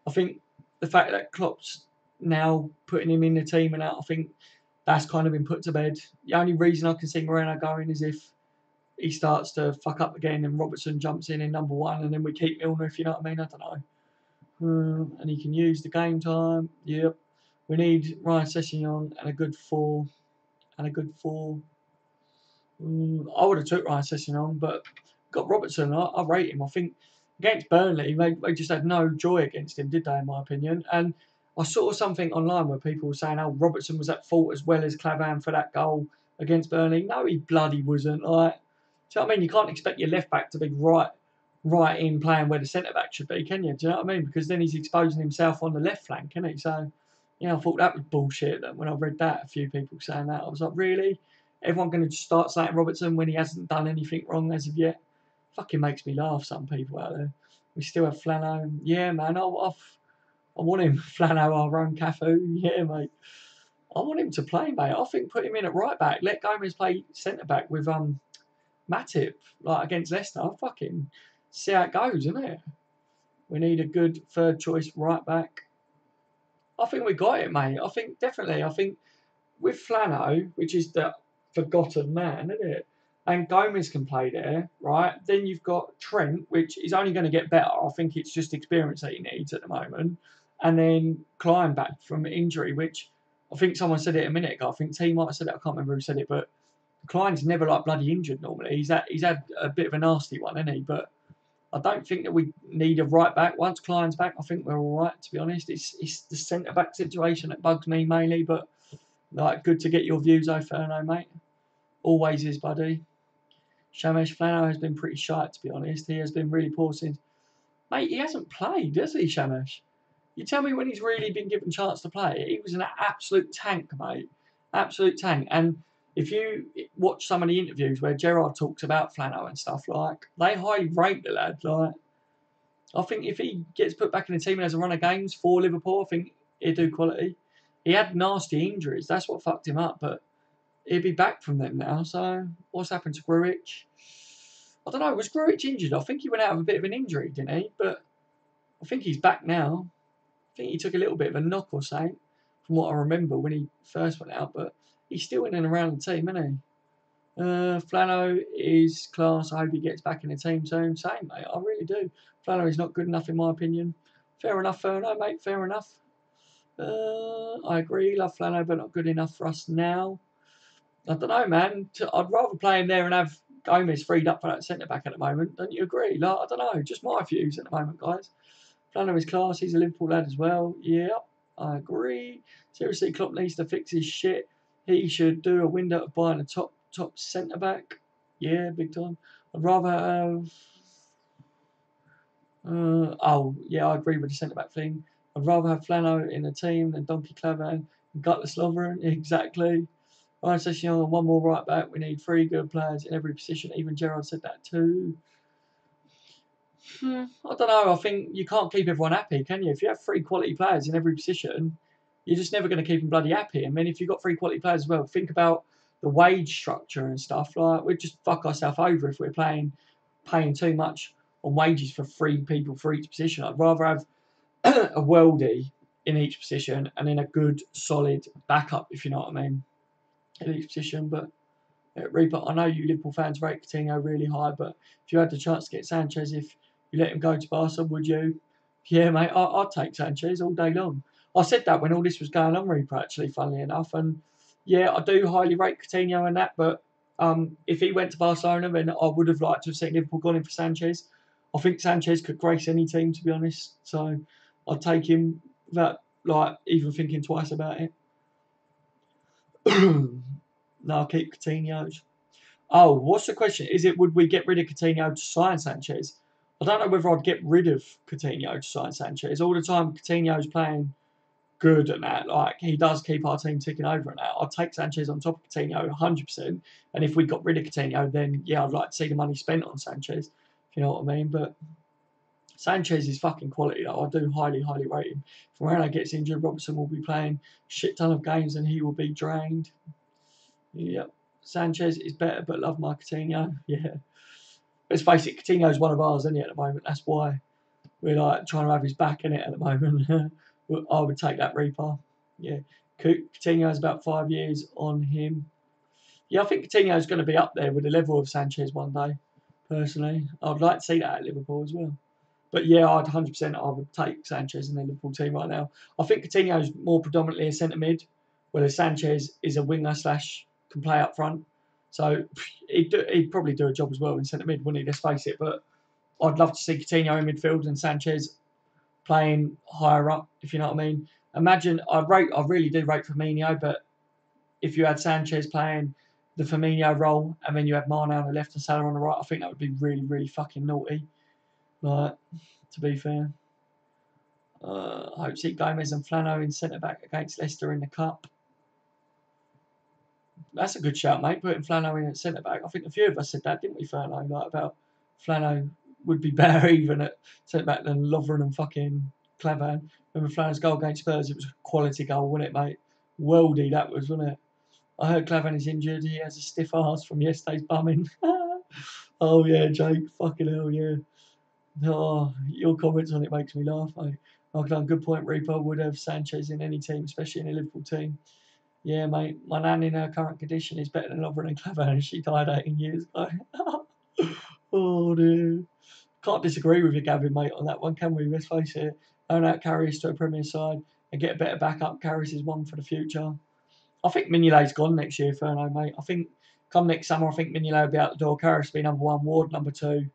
S2: I think the fact that Klopp's now putting him in the team and out, I think that's kind of been put to bed. The only reason I can see Moreno going is if he starts to fuck up again and Robertson jumps in number one and then we keep Milner, if you know what I mean. I don't know. And he can use the game time. Yep. We need Ryan Sessegnon and a good four. And a good four. I would have took Ryan Sessegnon, but got Robertson. I rate him. I think against Burnley, they just had no joy against him, did they, in my opinion? And I saw something online where people were saying, oh, Robertson was at fault as well as Clavan for that goal against Burnley. No, he bloody wasn't. Like, do you know what I mean? You can't expect your left back to be right in playing where the centre back should be, can you? Do you know what I mean? Because then he's exposing himself on the left flank, isn't he? So, I thought that was bullshit. That when I read that, a few people saying that, I was like, really? Everyone going to just start slating Robertson when he hasn't done anything wrong as of yet? Fucking makes me laugh, some people out there. We still have Flano. Yeah, man, I want him, Flano, our own Cafu. Yeah, mate. I want him to play, mate. I think put him in at right back. Let Gomez play centre back with Matip, like against Leicester. Fucking see how it goes, isn't it? We need a good third choice right back. I think we got it, mate. I think definitely. I think with Flano, which is the forgotten man, isn't it? And Gomez can play there, right? Then you've got Trent, which is only going to get better. I think it's just experience that he needs at the moment. And then Klein back from injury, which I think someone said it a minute ago. I think T might have said it. I can't remember who said it, but Klein's never like bloody injured normally. He's had a bit of a nasty one, hasn't he? But I don't think that we need a right back. Once Klein's back, I think we're all right, to be honest. It's the centre back situation that bugs me mainly, but like good to get your views, O'Ferno, mate. Always is, buddy. Shamesh Flano has been pretty shite, to be honest. He has been really poor since. Mate, he hasn't played, has he, Shamesh? You tell me when he's really been given a chance to play. He was an absolute tank, mate. Absolute tank. And if you watch some of the interviews where Gerrard talks about Flano and stuff, like, they highly rate the lad. Like, I think if he gets put back in the team and has a run of games for Liverpool, I think he'd do quality. He had nasty injuries. That's what fucked him up, but he'll be back from them now. So what's happened to Grujic? I don't know. Was Grujic injured? I think he went out with a bit of an injury, didn't he? But I think he's back now. I think he took a little bit of a knock or something from what I remember when he first went out. But he's still in and around the team, isn't he? Flano is class. I hope he gets back in the team soon. Same, mate. I really do. Flano is not good enough in my opinion. Fair enough, Ferno, mate. Fair enough. I agree. Love Flano, but not good enough for us now. I don't know, man. I'd rather play him there and have Gomez freed up for that centre back at the moment. Don't you agree? Like, I don't know. Just my views at the moment, guys. Flano is class. He's a Liverpool lad as well. Yeah, I agree. Seriously, Klopp needs to fix his shit. He should do a window of buying a top centre back. Yeah, big time. I'd rather have. I agree with the centre back thing. I'd rather have Flano in the team than Donkey Clavan and Gutless Lovren. Exactly. Ryan Sessegnon and one more right back. We need 3 good players in every position. Even Gerrard said that too. I don't know. I think you can't keep everyone happy, can you? If you have 3 quality players in every position, you're just never going to keep them bloody happy. I mean, if you've got 3 quality players as well, think about the wage structure and stuff. Like, we'd just fuck ourselves over if we're paying too much on wages for 3 people for each position. I'd rather have a worldie in each position and then a good, solid backup, if you know what I mean, in each position. But Reaper, I know you Liverpool fans rate Coutinho really high, but if you had the chance to get Sanchez, if you let him go to Barca, would you? Yeah, mate, I'd take Sanchez all day long. I said that when all this was going on, Reaper, actually, funnily enough. And yeah, I do highly rate Coutinho and that, but if he went to Barcelona, then I would have liked to have seen Liverpool gone in for Sanchez. I think Sanchez could grace any team, to be honest. So I'd take him without like even thinking twice about it. No, I'll keep Coutinho's. Oh, what's the question? Is it would we get rid of Coutinho to sign Sanchez? I don't know whether I'd get rid of Coutinho to sign Sanchez. All the time Coutinho's playing good and that. Like, he does keep our team ticking over and that. I'd take Sanchez on top of Coutinho 100%. And if we got rid of Coutinho, then yeah, I'd like to see the money spent on Sanchez, if you know what I mean. But Sanchez is fucking quality though. I do highly, highly rate him. If Moreno gets injured, Robertson will be playing shit ton of games and he will be drained. Yep. Sanchez is better, but love my Coutinho. Yeah. Let's face it, Coutinho's one of ours, isn't he, at the moment? That's why we're like trying to have his back in it at the moment. I would take that Reaper. Yeah. Coutinho has about 5 years on him. Yeah, I think Coutinho's going to be up there with the level of Sanchez one day, personally. I'd like to see that at Liverpool as well. But yeah, I'd 100% I would take Sanchez in the Liverpool team right now. I think Coutinho's more predominantly a centre mid, whereas Sanchez is a winger / can play up front. So he'd probably do a job as well in centre mid, wouldn't he? Let's face it. But I'd love to see Coutinho in midfield and Sanchez playing higher up, if you know what I mean. Imagine, I really do rate Firmino, but if you had Sanchez playing the Firmino role and then you had Mane on the left and Salah on the right, I think that would be really, really fucking naughty. Like, to be fair. I hope to see Gomez and Flano in centre-back against Leicester in the Cup. That's a good shout, mate, putting Flano in at centre-back. I think a few of us said that, didn't we, Flano? Like, about Flano would be better even at centre-back than Lovren and fucking Clavan. Remember Flano's goal against Spurs? It was a quality goal, wasn't it, mate? Worldy that was, wasn't it? I heard Clavan is injured. He has a stiff arse from yesterday's bumming. Oh, yeah, Jake. Fucking hell, yeah. Oh, your comments on it makes me laugh, mate. Okay, good point, Reaper. Would have Sanchez in any team, especially in a Liverpool team. Yeah, mate. My nan in her current condition is better than Lovren and Clavan, and she died 18 years ago. Oh, dear. Can't disagree with you, Gavin, mate, on that one, can we? Let's face it. Own out Karius to a Premier side and get a better backup. Karius is one for the future. I think Mignolet's gone next year, Ferno, mate. I think come next summer, I think Mignolet will be out the door. Karius will be number 1, Ward number 2.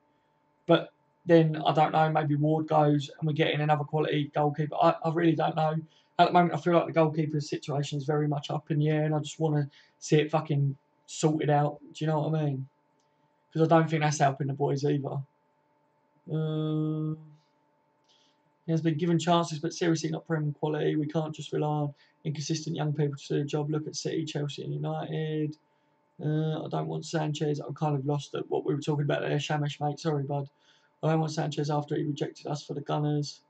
S2: But then, I don't know, maybe Ward goes and we're getting another quality goalkeeper. I really don't know. At the moment, I feel like the goalkeeper situation is very much up in the air and I just want to see it fucking sorted out. Do you know what I mean? Because I don't think that's helping the boys either. He has been given chances, but seriously not Premier quality. We can't just rely on inconsistent young people to do the job. Look at City, Chelsea and United. I don't want Sanchez. I'm kind of lost at what we were talking about there. Shamish, mate. Sorry, bud. I don't want Sanchez after he rejected us for the Gunners.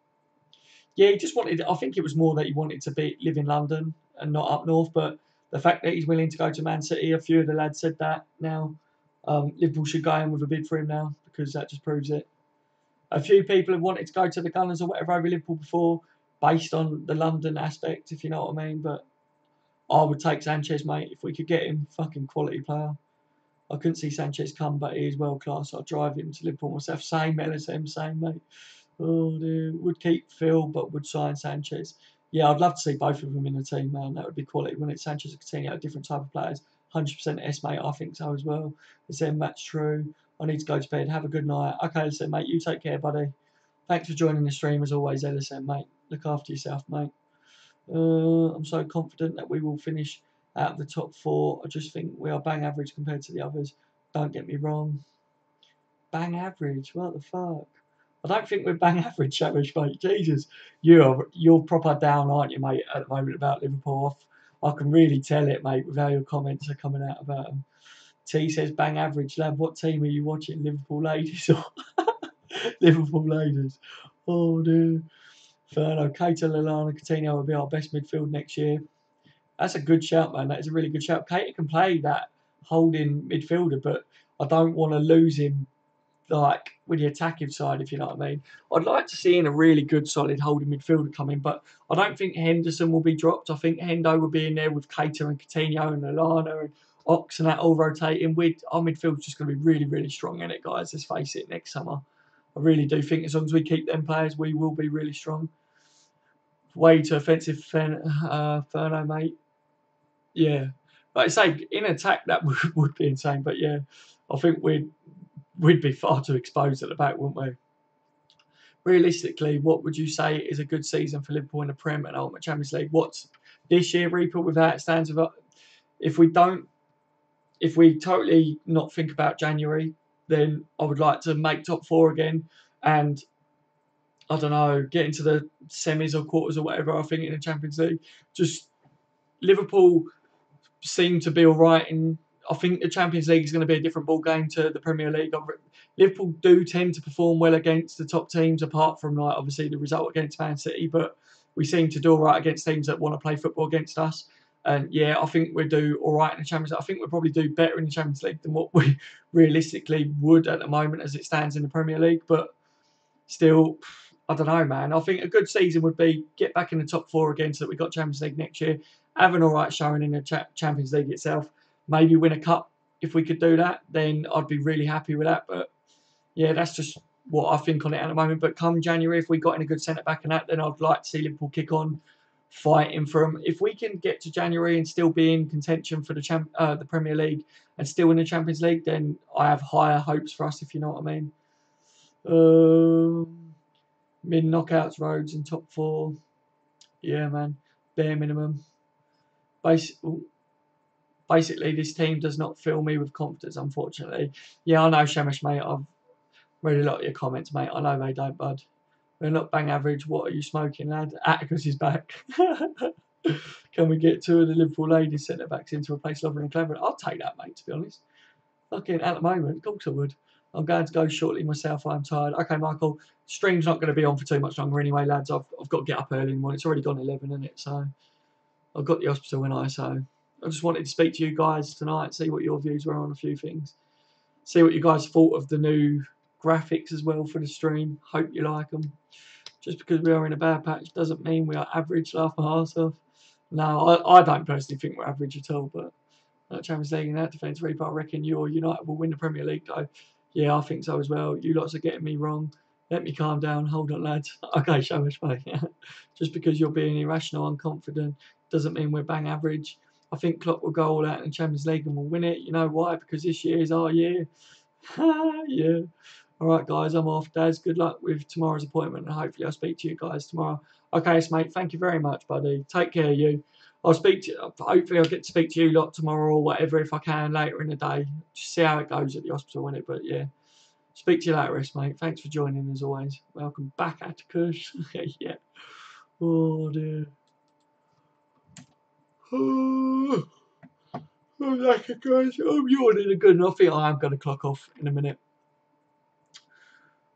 S2: Yeah, he just wanted, I think it was more that he wanted to live in London and not up north, but the fact that he's willing to go to Man City, a few of the lads said that now. Liverpool should go in with a bid for him now because that just proves it. A few people have wanted to go to the Gunners or whatever over Liverpool before based on the London aspect, if you know what I mean, but I would take Sanchez, mate, if we could get him. Fucking quality player. I couldn't see Sanchez come, but he is world class. I'd drive him to Liverpool myself. Same LSM, same, mate. Oh, dear. Would keep Phil, but would sign Sanchez. Yeah, I'd love to see both of them in the team, man. That would be quality, wouldn't it? Sanchez and Coutinho, different type of players. 100% S, mate. I think so as well. LSM, that's true. I need to go to bed. Have a good night. Okay, LSM, mate. You take care, buddy. Thanks for joining the stream as always, LSM, mate. Look after yourself, mate. I'm so confident that we will finish out of the top 4. I just think we are bang average compared to the others. Don't get me wrong. Bang average? What the fuck? I don't think we're bang average, Shamish, mate. Jesus. You're proper down, aren't you, mate, at the moment about Liverpool? I can really tell it, mate, with how your comments are coming out about them. T says bang average, lad. What team are you watching? Liverpool ladies or Liverpool ladies? Oh, dear. Ferno, Keita, Lallana, Coutinho will be our best midfield next year. That's a good shout, man. That is a really good shout. Keita can play that holding midfielder, but I don't want to lose him like with the attacking side, if you know what I mean. I'd like to see in a really good, solid holding midfielder come in, but I don't think Henderson will be dropped. I think Hendo will be in there with Keita and Coutinho and Lallana and Ox and that all rotating. Our midfield's just going to be really, really strong in it, guys. Let's face it, next summer. I really do think as long as we keep them players, we will be really strong. Way too offensive, Ferno, mate. Yeah. Like I say, in attack, that would be insane. But yeah, I think we'd be far too exposed at the back, wouldn't we? Realistically, what would you say is a good season for Liverpool in the Prem and Ultimate Champions League? What's this year, Reaper, with how it stands? If we totally not think about January, then I would like to make top 4 again and I don't know, get into the semis or quarters or whatever, I think, in the Champions League. Just Liverpool seem to be all right. And I think the Champions League is going to be a different ball game to the Premier League. Liverpool do tend to perform well against the top teams, apart from, like, obviously the result against Man City. But we seem to do all right against teams that want to play football against us. And yeah, I think we'll do all right in the Champions League. I think we'll probably do better in the Champions League than what we realistically would at the moment as it stands in the Premier League. But still, I don't know, man. I think a good season would be get back in the top 4 again so that we got Champions League next year. Have an all right showing in the Champions League itself. Maybe win a cup. If we could do that, then I'd be really happy with that. But yeah, that's just what I think on it at the moment. But come January, if we got in a good centre back and that, then I'd like to see Liverpool kick on, fighting for them. If we can get to January and still be in contention for the Premier League and still in the Champions League, then I have higher hopes for us, if you know what I mean. Mid knockouts, roads, and top 4. Yeah, man, bare minimum. Basically, this team does not fill me with confidence, unfortunately. Yeah, I know, Shemesh, mate. I've read a lot of your comments, mate. I know they don't, bud. We're not bang average. What are you smoking, lad? Atticus is back. Can we get 2 of the Liverpool ladies centre backs in to replace Lovren and Clever? I'll take that, mate, to be honest. Fucking at the moment, of course I would. I'm going to go shortly myself. I'm tired. Okay, Michael. Stream's not going to be on for too much longer anyway, lads. I've got to get up early in the morning. It's already gone 11, isn't it? So I've got the hospital when so I just wanted to speak to you guys tonight, see what your views were on a few things. See what you guys thought of the new graphics as well for the stream. Hope you like them. Just because we are in a bad patch doesn't mean we are average. Laugh my arse off. No, I don't personally think we're average at all, but Champions League in that defence, Reaper, I reckon you or United will win the Premier League, though. Yeah, I think so as well. You lots are getting me wrong. Let me calm down. Hold on, lads. Okay, show us, mate. Just because you're being irrational and confident doesn't mean we're bang average. I think Klopp will go all out in the Champions League and we'll win it. You know why? Because this year is our year. Yeah. All right, guys, I'm off. Daz, good luck with tomorrow's appointment, and hopefully I'll speak to you guys tomorrow. Okay, mate, thank you very much, buddy. Take care, you. I'll speak to you. Hopefully I'll get to speak to you lot tomorrow or whatever if I can later in the day. Just see how it goes at the hospital, innit? But yeah, speak to you later, mate. Thanks for joining as always. Welcome back, Atticus. Yeah. Oh dear. Oh, like a guys. I'm yawning good enough. I think I am going to clock off in a minute.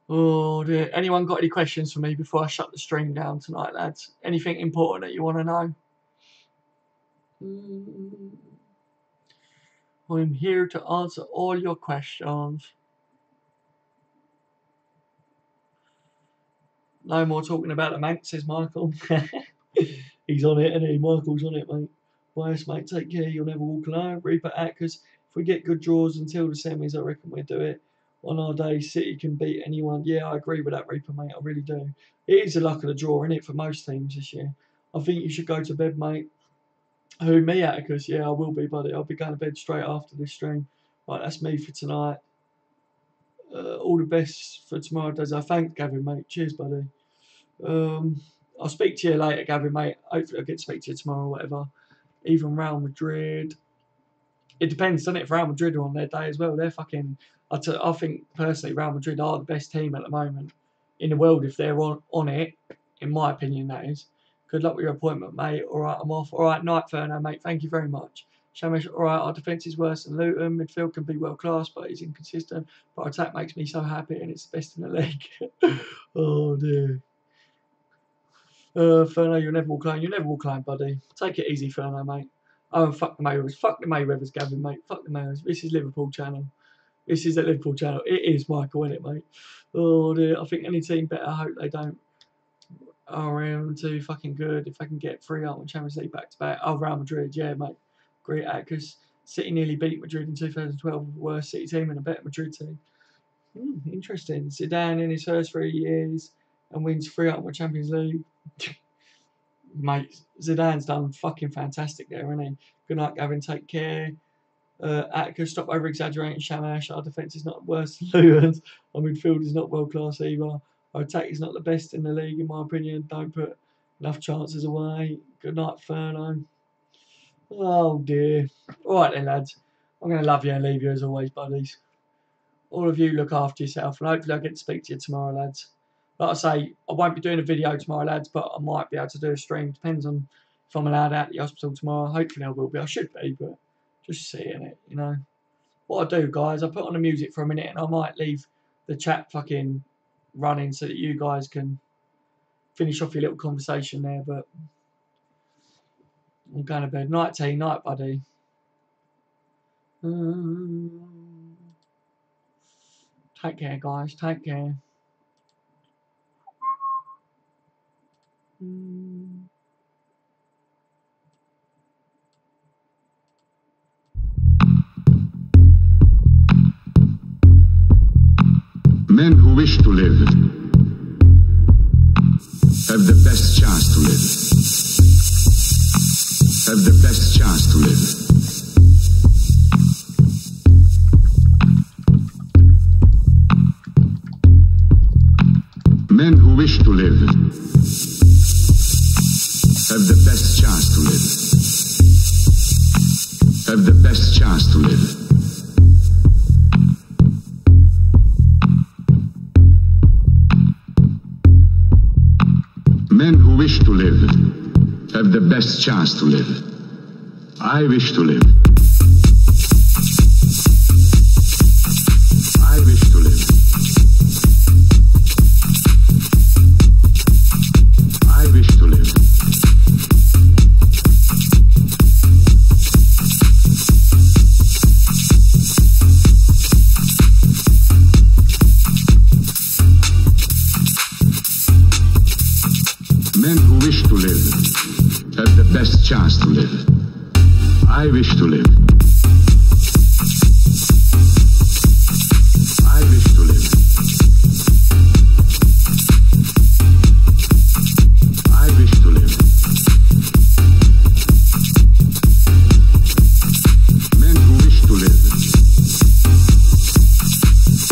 S2: Oh dear. Anyone got any questions for me before I shut the stream down tonight, lads? Anything important that you want to know? I'm here to answer all your questions. No more talking about the Manx, says Michael. He's on it, isn't he? Michael's on it, mate. Yes, mate, take care. You'll never walk alone. Reaper Atkins. If we get good draws until the semis, I reckon we'll do it. On our day, City can beat anyone. Yeah, I agree with that, Reaper, mate. I really do. It is the luck of the draw, isn't it, for most teams this year? I think you should go to bed, mate. Who, me, Atticus? Yeah, I will be, buddy. I'll be going to bed straight after this stream. Right, that's me for tonight. All the best for tomorrow, Des. Thanks, Gavin, mate. Cheers, buddy. I'll speak to you later, Gavin, mate. Hopefully I'll get to speak to you tomorrow or whatever. Even Real Madrid. It depends, doesn't it? If Real Madrid are on their day as well. They're fucking... I think, personally, Real Madrid are the best team at the moment in the world if they're on it. In my opinion, that is. Good luck with your appointment, mate. All right, I'm off. All right, night, Ferno, mate. Thank you very much. Shamish, all right, our defence is worse than Luton. Midfield can be world-class, but it's inconsistent. But our attack makes me so happy, and it's the best in the league. Oh, dear. Ferno, you'll never walk alone. You'll never walk alone, buddy. Take it easy, Ferno, mate. Oh, fuck the Mayweathers. Fuck the Mayweathers, Gavin, mate. Fuck the Mayweathers. This is Liverpool channel. This is the Liverpool channel. It is Michael, isn't it, mate? Oh, dear. I think any team better hope they don't are around too fucking good if I can get 3 out in Champions League back-to-back. Oh, Real Madrid. Yeah, mate. Great actors. City nearly beat Madrid in 2012. Worst City team and a better Madrid team. Interesting. Zidane in his first 3 years and wins 3 out in the Champions League. Mate, Zidane's done fucking fantastic there, isn't he? Good night, Gavin. Take care. Atticus, stop over exaggerating. Shamash, our defence is not worse than Luton's. Our midfield is not world class either. Our attack is not the best in the league, in my opinion. Don't put enough chances away. Good night, Ferno. Oh dear. Alright then, lads. I'm going to love you and leave you as always, buddies. All of you look after yourself, and hopefully I get to speak to you tomorrow, lads. Like I say, I won't be doing a video tomorrow, lads, but I might be able to do a stream. Depends on if I'm allowed out at the hospital tomorrow. Hopefully I will be. I should be, but just seeing it, you know. What I do, guys, I put on the music for a minute, and I might leave the chat fucking running so that you guys can finish off your little conversation there, but I'm going to bed. Night tea, night buddy. Take care, guys. Take care.
S1: Men who wish to live have the best chance to live. Have the best chance to live. Men who wish to live have the best chance to live. Have the best chance to live. Men who wish to live have the best chance to live. I wish to live. I wish to live. I wish to live. Men who wish to live have the best chance to live. I wish to live. I wish to live. I wish to live. Men who wish to live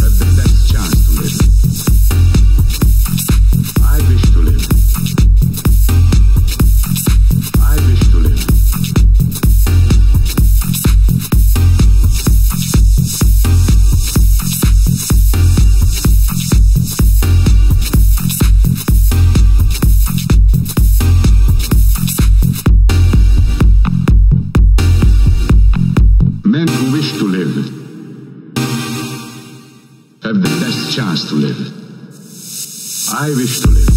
S1: have the best chance to live. I wish to live. I wish to live. Men who wish to live have the best chance to live. I wish to live.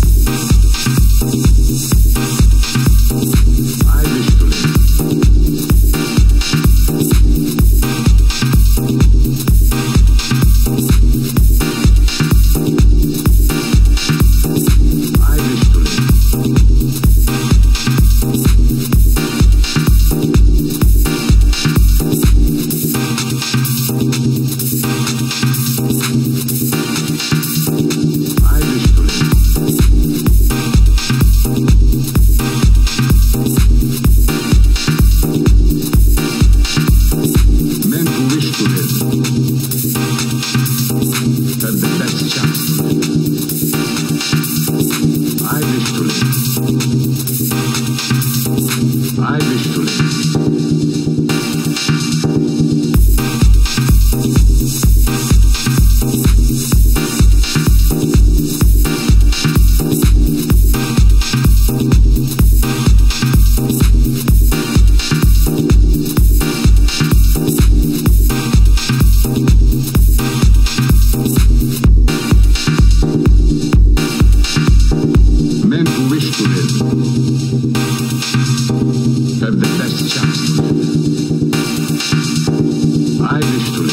S1: I wish to live. I wish to live. I wish to live. Men who wish to live have the best chance to live. I wish to live. I wish to live. Men who wish to live have the best chance to live. I wish to live.